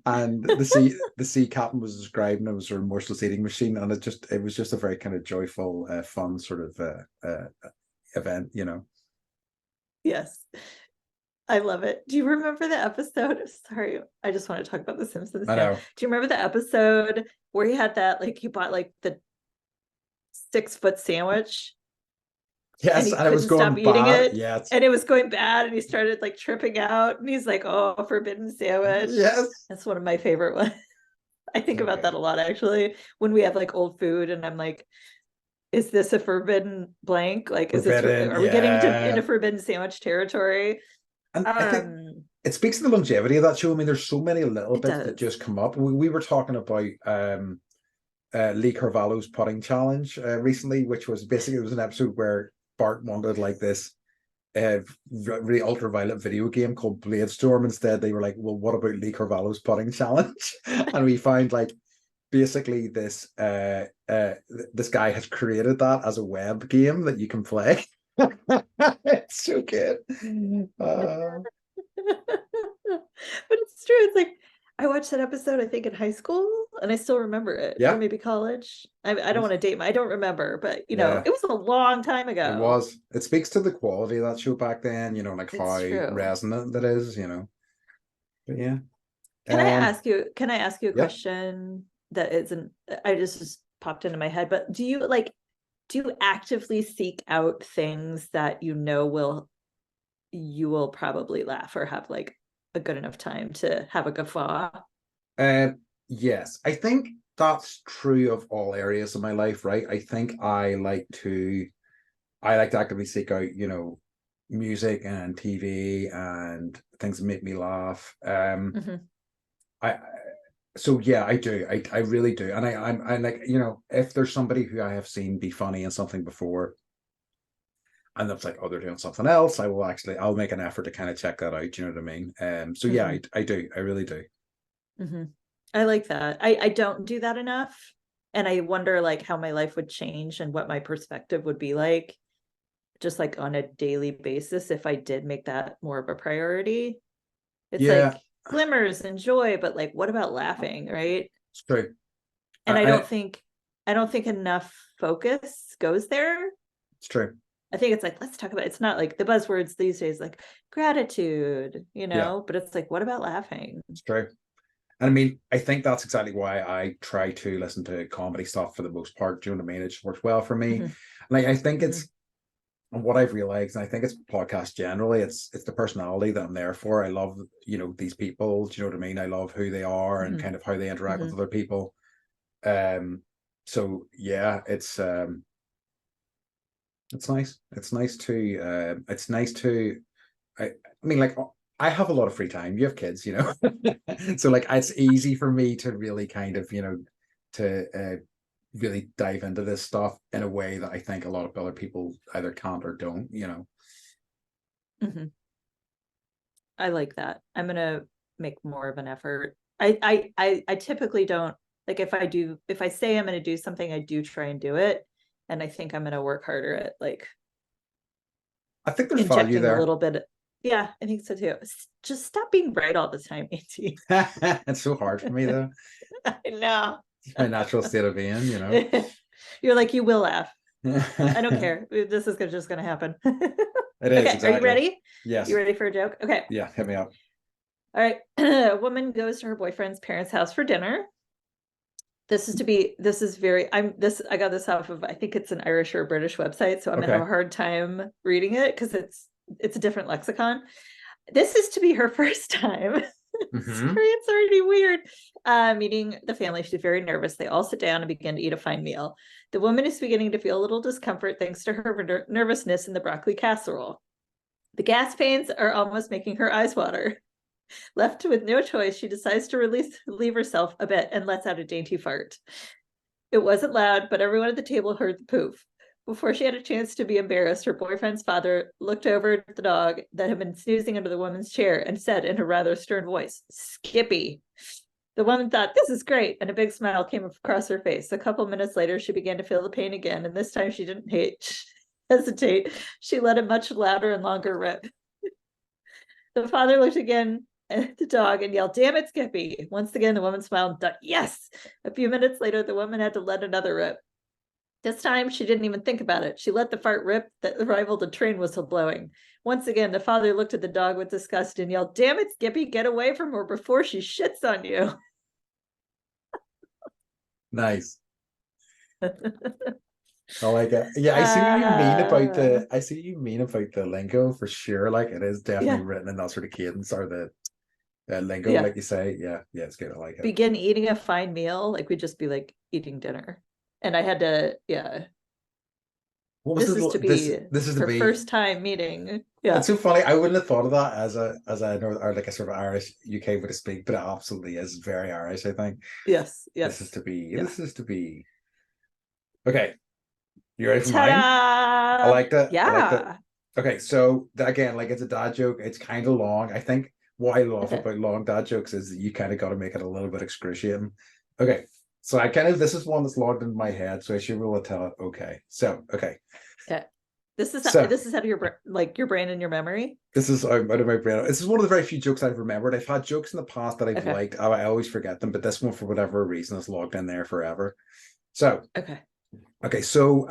and the sea captain was describing it as a remorseless eating machine, and it was just a very kind of joyful, fun sort of event, Yes. I love it. Do you remember the episode? Sorry, I just want to talk about The Simpsons I now. know. Do you remember the episode where he had that, like, he bought like the 6-foot sandwich and Yes, he and it was couldn't stop going eating bad. it Yes, and it was going bad and he started like tripping out and he's like, oh, forbidden sandwich. yes. That's one of my favorite ones. I think So about that good. a lot actually when we have like old food and I'm like, is this a forbidden blank? Like, is this Forbidden, are we getting yeah. into forbidden sandwich territory? And I think Um, it speaks to the longevity of that show. I mean, there's so many little it bits that does. just come up. We were talking about Lee Carvalho's putting challenge recently, which was basically it was an episode where Bart wanted like this really ultraviolet video game called Bladestorm. Instead, they were like, "Well, what about Lee Carvalho's putting challenge?" And we find like basically this guy has created that as a web game that you can play. It's so good. Uh, But it's true. It's like I watched that episode, I think in high school, and I still remember it, or yeah, maybe college. I don't want to date I don't remember, but yeah. it was a long time It ago. was. It speaks to the quality of that show back then, like It's how true. resonant that is, But yeah. Can I ask you a Yep. question that isn't I just popped into my head, but do you actively seek out things that you will probably laugh or have like a good enough time to have a guffaw? Uh, yes. I think that's true of all areas of my life, right? I think I like to actively seek out, music and TV and things that make me laugh. Mhm. I so yeah, I do. I really do. And I'm like, if there's somebody who I have seen be funny in something before, and that's like, oh, they're doing something else, I'll make an effort to kind of check that out. You know what I mean? So yeah, Mhm. I do. I really do. Mhm. I like that. I don't do that enough, and I wonder like how my life would change and what my perspective would be like, just like on a daily basis if I did make that more of a priority. It's Yeah, like glimmers and joy, but like what about laughing, right? it's true. And And I don't think enough focus goes there. it's true. I think it's like, let's talk about it's not like the buzzwords these days, like gratitude, Yeah, but it's like, what about laughing? it's true. And I mean, I think that's exactly why I try to listen to comedy stuff for the most part. Do you know what I mean? It just works well for me. Mhm. Like I think Mhm. it's and what I've realized, and I think it's podcasts generally, it's the personality that I'm there for. I love, these people. Do you know what I mean? I love who they are and Mhm. kind of how they interact with Mhm. other people. Um, so yeah, it's nice. It's nice to I mean, like I have a lot of free time. You have kids, so like it's easy for me to really kind of, to really dive into this stuff in a way that I think a lot of other people either can't or don't, Mm-hmm. I like that. I'm gonna make more of an effort. I typically don't, like, if I say I'm gonna do something, I do try and do it. And I think I'm gonna work harder at like I think there's value injecting a there. little bit. Yeah, I think so too. Just stop being right all the time, Auntie. It's so hard for me though. I know. It's my natural state of being, You're like, you will laugh. I don't It care. This is just gonna happen. is, Okay, exactly. are you ready? Yes. You ready for a joke? Okay. Yeah, hit me up. All right. A woman goes to her boyfriend's parents' house for dinner. I got this off of, I think it's an Irish or British website, so I'm gonna have a hard time reading it because it's a different lexicon. This is to be her first time. Sorry, it's already weird. Meeting the family. She's very nervous. They all sit down and begin to eat a fine meal. The woman is beginning to feel a little discomfort thanks to her nervousness in the broccoli casserole. The gas pains are almost making her eyes water. Left with no choice, she decides to relieve herself a bit and lets out a dainty fart. It wasn't loud, but everyone at the table heard the poof. Before she had a chance to be embarrassed, her boyfriend's father looked over at the dog that had been snoozing under the woman's chair and said in a rather stern voice, "Skippy." The woman thought, "This is great," and a big smile came across her face. A couple minutes later, she began to feel the pain again, and this time she didn't hesitate. She let a much louder and longer rip. The father looked again at the dog and yelled, "Damn it, Skippy." Once again, the woman smiled and thought, "Yes." A few minutes later, the woman had to let another rip. This time, she didn't even think about it. She let the fart rip that rivaled a train whistle blowing. Once again, the father looked at the dog with disgust and yelled, "Damn it, Skippy, get away from her before she shits on you." Nice. I like it. Yeah, I see what you mean about the lingo for sure. Like it is definitely written in that sort of cadence or the lingo, like you say. Yeah, it's good. I like it. Begin eating a fine meal, like we'd just be like eating dinner. And I had to, What was this is her the first time meeting. Yeah. It's so funny. I wouldn't have thought of that as a or like a sort of Irish UK way to speak, but it absolutely is very Irish, I think. Yes. This is to be. Okay. You ready for Ta-da! mine? I like that. Yeah. I like that. Okay, so again, like it's a dad joke. It's kind of long. I think what I love about long dad jokes is that you kind of got to make it a little bit excruciating. Okay, so this is one that's logged in my head, so I should be able to tell it. Okay, so okay. This is out of your brain and your memory. This is out of my brain. This is one of the very few jokes I've remembered. I've had jokes in the past that I've liked. I always forget them, but this one, for whatever reason, is logged in there forever. So okay. So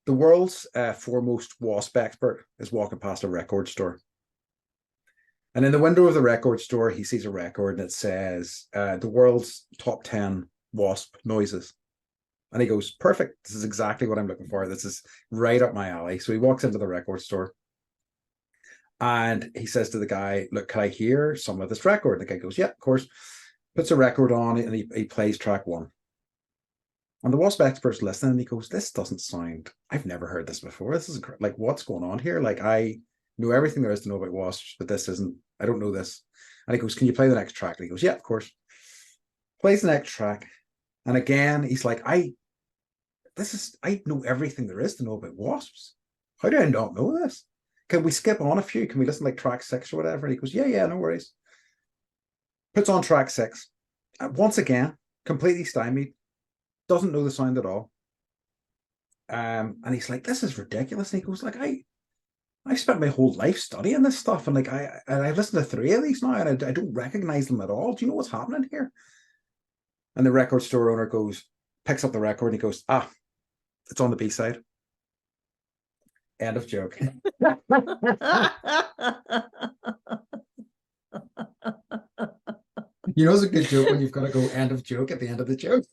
the world's foremost wasp expert is walking past a record store, and in the window of the record store, he sees a record and it says the world's top 10 wasp noises. And he goes, "Perfect. This is exactly what I'm looking for. This is right up my alley." So he walks into the record store and he says to the guy, "Look, can I hear some of this record?" And the guy goes, "Yeah, of course." Puts a record on and he plays track one. And the wasp expert's listening and he goes, "This doesn't sound, I've never heard this before. This is like, what's going on here? Like, I know everything there is to know about wasps, but I don't know this." And he goes, "Can you play the next track?" And he goes, "Yeah, of course." Plays the next track. And again, he's like, I know everything there is to know about wasps. How do I not know this? Can we skip on a few? Can we listen to like track 6 or whatever?" And he goes, yeah, no worries. Puts on track 6. Once again, completely stymied. Doesn't know the sound at all. And he's like, "This is ridiculous." And he goes, like, I spent my whole life studying this stuff. And like, I've listened to 3 of these now and I don't recognize them at all. Do you know what's happening here? And the record store owner picks up the record and he goes, "It's on the B-side." End of joke. You know, it's a good joke when you've got to go end of joke at the end of the joke.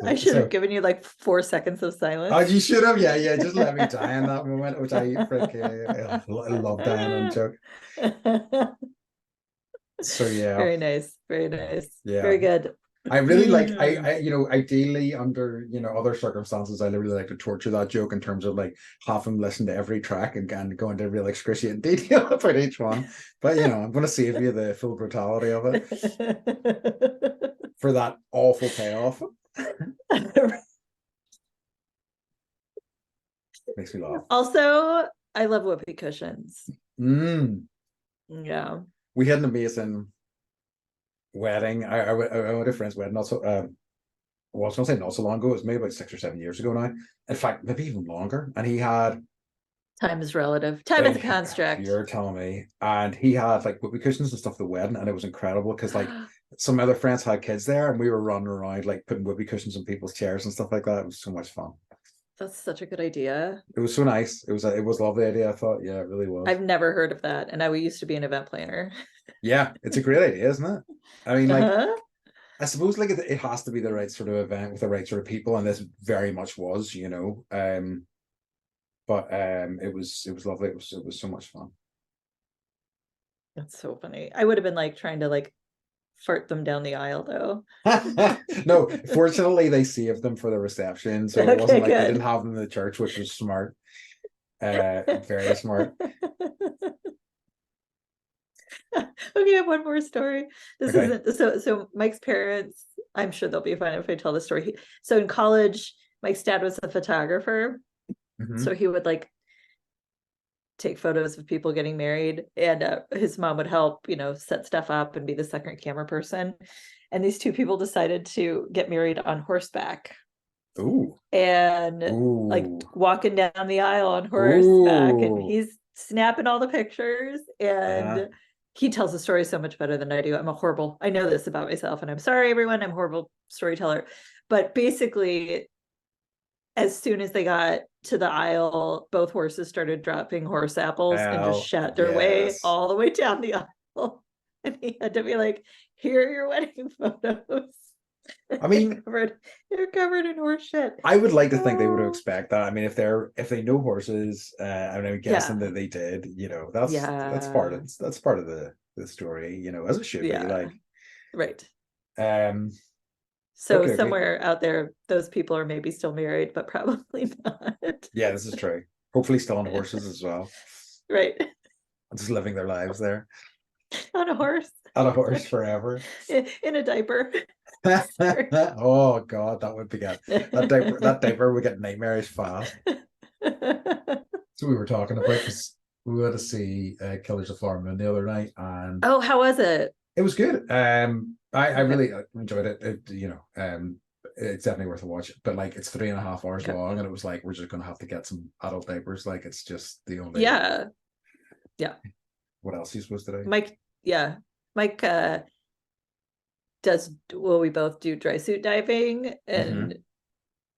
I should have given you like 4 seconds of silence. Oh, you should have. Yeah. Just let me die in that moment, which I love dying on joke. So yeah. Very nice. Yeah. Very Yeah. good. I really like ideally under other circumstances I really like to torture that joke in terms of like have him listen to every track and go into real excruciating detail about each one. But I'm going to save you the full brutality of it for that awful payoff. Makes me laugh. Also, I love whoopee cushions. Yeah. We had an amazing wedding. I went to a friend's wedding also. Well, I was going to say not so long ago. It was maybe about 6 or 7 years ago now. In fact, maybe even longer. And he had time is relative. Time is a construct. You're telling me. And he had like whoopee cushions and stuff at the wedding, and it was incredible because like some other friends had kids there, and we were running around like putting whoopee cushions on people's chairs and stuff like that. It was so much fun. That's such a good idea. It was so nice. It was a lovely idea. I thought, yeah, it really was. I've never heard of that, and I used to be an event planner. Yeah, it's a great idea, isn't it? I mean, like, I suppose like it has to be the right sort of event with the right sort of people, and this very much was, but it was lovely. It was so much fun. That's so funny. I would have been like trying to like fart them down the aisle though. No, fortunately they saved them for the reception, so it wasn't like they didn't have them in the church, which was smart. Very smart. Okay, I have one more story. This isn't so Mike's parents, I'm sure they'll be fine if I tell the story. So in college, Mike's dad was a photographer. So he would like take photos of people getting married, and his mom would help, set stuff up and be the second camera person. And these two people decided to get married on horseback. Ooh. And like walking down the aisle on horseback. And he's snapping all the pictures, and he tells the story so much better than I do. I know this about myself, and I'm sorry, everyone, I'm a horrible storyteller. But basically, as soon as they got to the aisle, both horses started dropping horse apples and just shot their way all the way down the aisle. And he had to be like, here are your wedding photos. I mean, they're covered in horse shit. I would like to think they would expect that. I mean, if they know horses, and I'm guessing that they did, that's part of the story, as it should be. Like, right. So okay, somewhere out there, those people are maybe still married, but probably not. Yeah, this is true. Hopefully still on horses as well. Right. Just living their lives there. On a horse. On a horse forever. In a diaper. Oh God, that would be good. That diaper would get nightmarish fast. So we were talking about this. We went to see Killers of Flower Moon the other night, and how was it? It was good. I really enjoyed it. It's definitely worth a watch. But like, it's 3.5 hours long, and it was like we're just gonna have to get some adult diapers. Like, it's just the only. Yeah. What else are you supposed to do? Mike we both do dry suit diving, and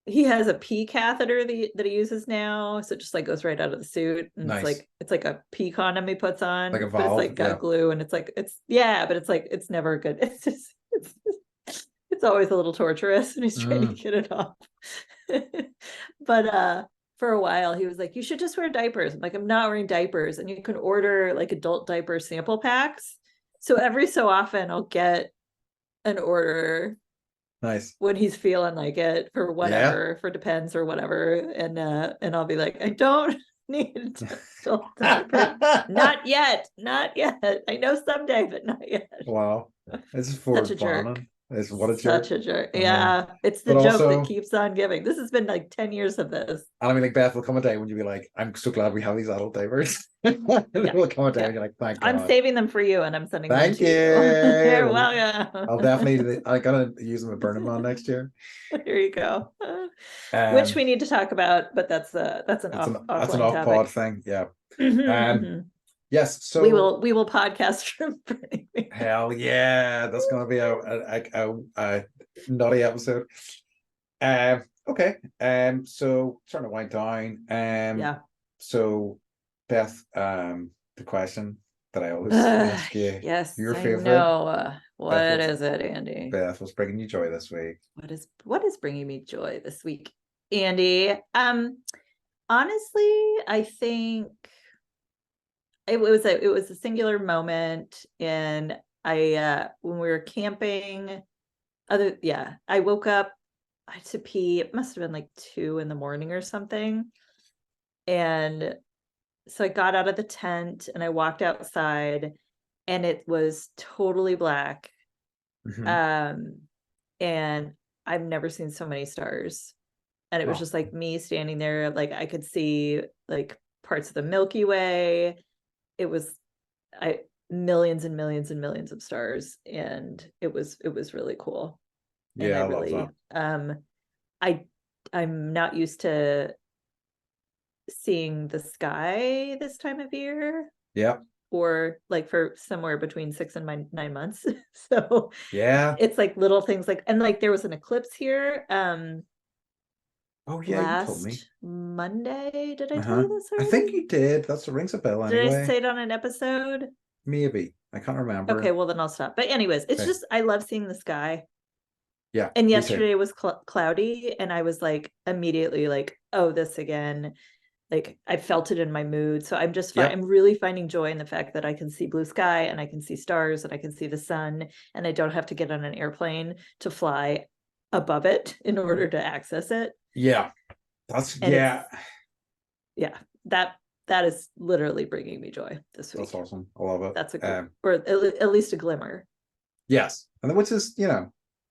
he has a pee catheter that he uses now, so it just like goes right out of the suit, and nice. It's like a pee condom he puts on, like a valve, but it's like got glue, and but it's like it's never good. It's always a little torturous when he's trying to get it off. But for a while he was like, you should just wear diapers. I'm like, I'm not wearing diapers. And you can order like adult diaper sample packs, so every so often I'll get an order. Nice. When he's feeling like it for whatever, for Depends or whatever, and I'll be like, I don't need adult diaper. Not yet. I know someday, but not yet. Wow, this is for such a jerk. It's what a jerk. Such a jerk. Yeah, it's the joke that keeps on giving. This has been like 10 years of this. And I mean, like, Beth, will come a day when you'll be like, I'm so glad we have these adult diapers. Will come a day when you're like, thank God. I'm saving them for you, and I'm sending them to you. You're welcome. I'll definitely. I gotta use them at Burning Man next year. There you go. Which we need to talk about, but that's an off-pod thing. Yeah. Yes, so we will podcast from Burning Man. Hell yeah, that's gonna be a naughty episode. Okay. So trying to wind down. So Beth, the question that I always ask you. Yes, your favorite. No. What is it, Andy? Beth, what's bringing you joy this week? What is bringing me joy this week, Andy? Honestly, I think it was a singular moment, and when we were camping I woke up, I had to pee. It must have been like 2 in the morning or something. And so I got out of the tent and I walked outside and it was totally black. Mhm. Um, and I've never seen so many stars. And it was Oh, just like me standing there, like I could see like parts of the Milky Way. It was I millions and millions and millions of stars, and it was really cool. And I yeah, I love that. really I I'm not used to seeing the sky this time of year, Yeah, or like for somewhere between 6 and 9 months. So yeah. it's like little things like, and like there was an eclipse here Oh, yeah, you told me. last Monday. Did I tell Uh-huh. you this I think already? you did. That's rings a bell Did I anyway. say it on an episode? Maybe. I can't Okay, remember. well then I'll stop. But anyways, it's Okay. just I love seeing the sky. Yeah, And me too. yesterday was cloudy, and I was like immediately like, oh, this again. Like I felt it in my mood. So I'm just Yep. I'm really finding joy in the fact that I can see blue sky and I can see stars and I can see the sun, and I don't have to get on an airplane to fly above it in order to access it. Yeah. And it's Yeah. yeah, that that is literally bringing me joy this That's week. awesome. I love That's a it. or at least a glimmer. Yes. And then which is,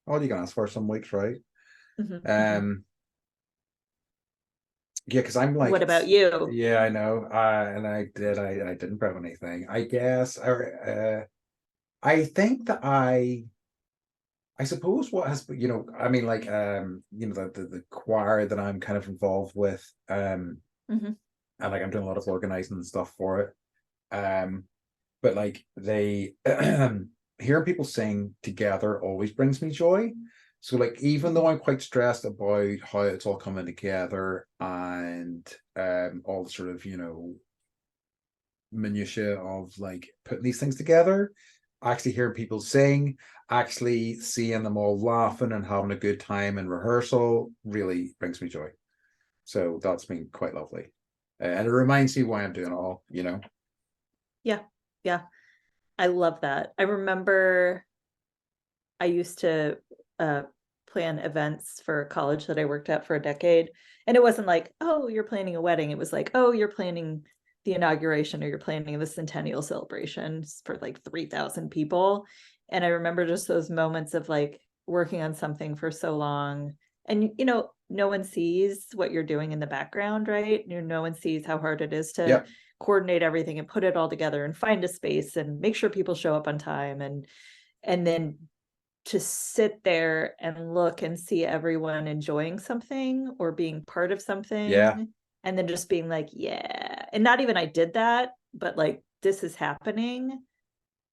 all you can ask for some weeks, right? Mhm, mhm. Um, yeah, because I'm What like, about you? yeah, I know. And I didn't prep anything. I guess I think that I suppose what has, I mean, like, the choir that I'm kind of involved with, Mhm. and like I'm doing a lot of organizing and stuff for it. Um, but like they hearing people sing together always brings me joy. So like even though Mhm. I'm quite stressed about how it's all coming together and all the sort of minutiae of like putting these things together, actually hearing people sing, actually seeing them all laughing and having a good time in rehearsal really brings me joy. So that's been quite lovely. And it reminds me why I'm doing it all. Yeah. Yeah. I love that. I remember I used to plan events for college that I worked at for a decade. And it wasn't like, oh, you're planning a wedding. It was like, oh, you're planning the inauguration or you're planning the centennial celebrations for like 3,000 people. And I remember just those moments of like working on something for so long. And, no one sees what you're doing in the background, right? No one sees how hard it is to Yep. coordinate everything and put it all together and find a space and make sure people show up on time, and then to sit there and look and see everyone enjoying something or being part of Yeah. something, and then just being like, yeah, and not even I did that, but like this is happening,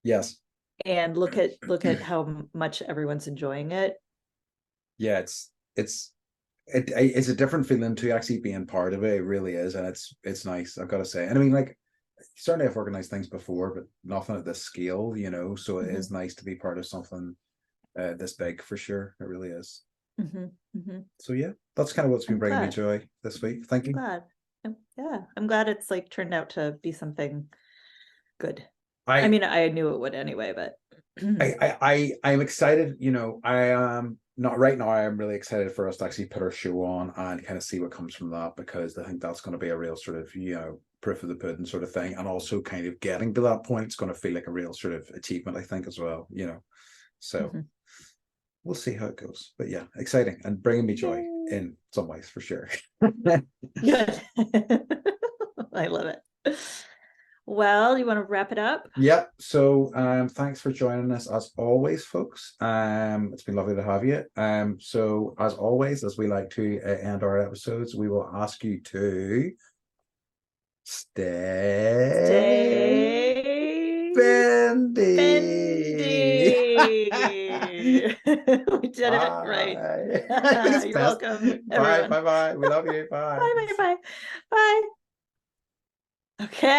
Yes. and look at how much everyone's enjoying it. Yeah, it's a different feeling to actually being part of it. It really is, and it's nice. I've got to say, and I mean, like, certainly I've organized things before, but nothing at this scale. So it is Mhm, nice to be part of something this big for sure. It really is. mhm, mhm. So yeah, that's kind of what's been I'm bringing me glad. joy this week. Thank I'm you. glad. Yeah, I'm glad it's like turned out to be something good. I I mean, I knew it would anyway, but I'm excited. I am not right now. I am really excited for us to actually put our show on and kind of see what comes from that, because I think that's going to be a real sort of proof of the pudding sort of thing, and also kind of getting to that point. It's going to feel like a real sort of achievement, I think, as well. So Mhm. we'll see how it goes. But yeah, exciting and bringing me joy Yay. in some ways for sure. Good. I love it. Well, you want to wrap it up? Yeah. So thanks for joining us as always, folks. It's been lovely to have you. So as always, as we like to end our episodes, we will ask you to stay Stay bendy. bendy. We did it right. Bye. I think it's You're best. welcome, Bye. everyone. Bye. Bye. We love you. Bye. Bye, bye, bye. Bye. Okay.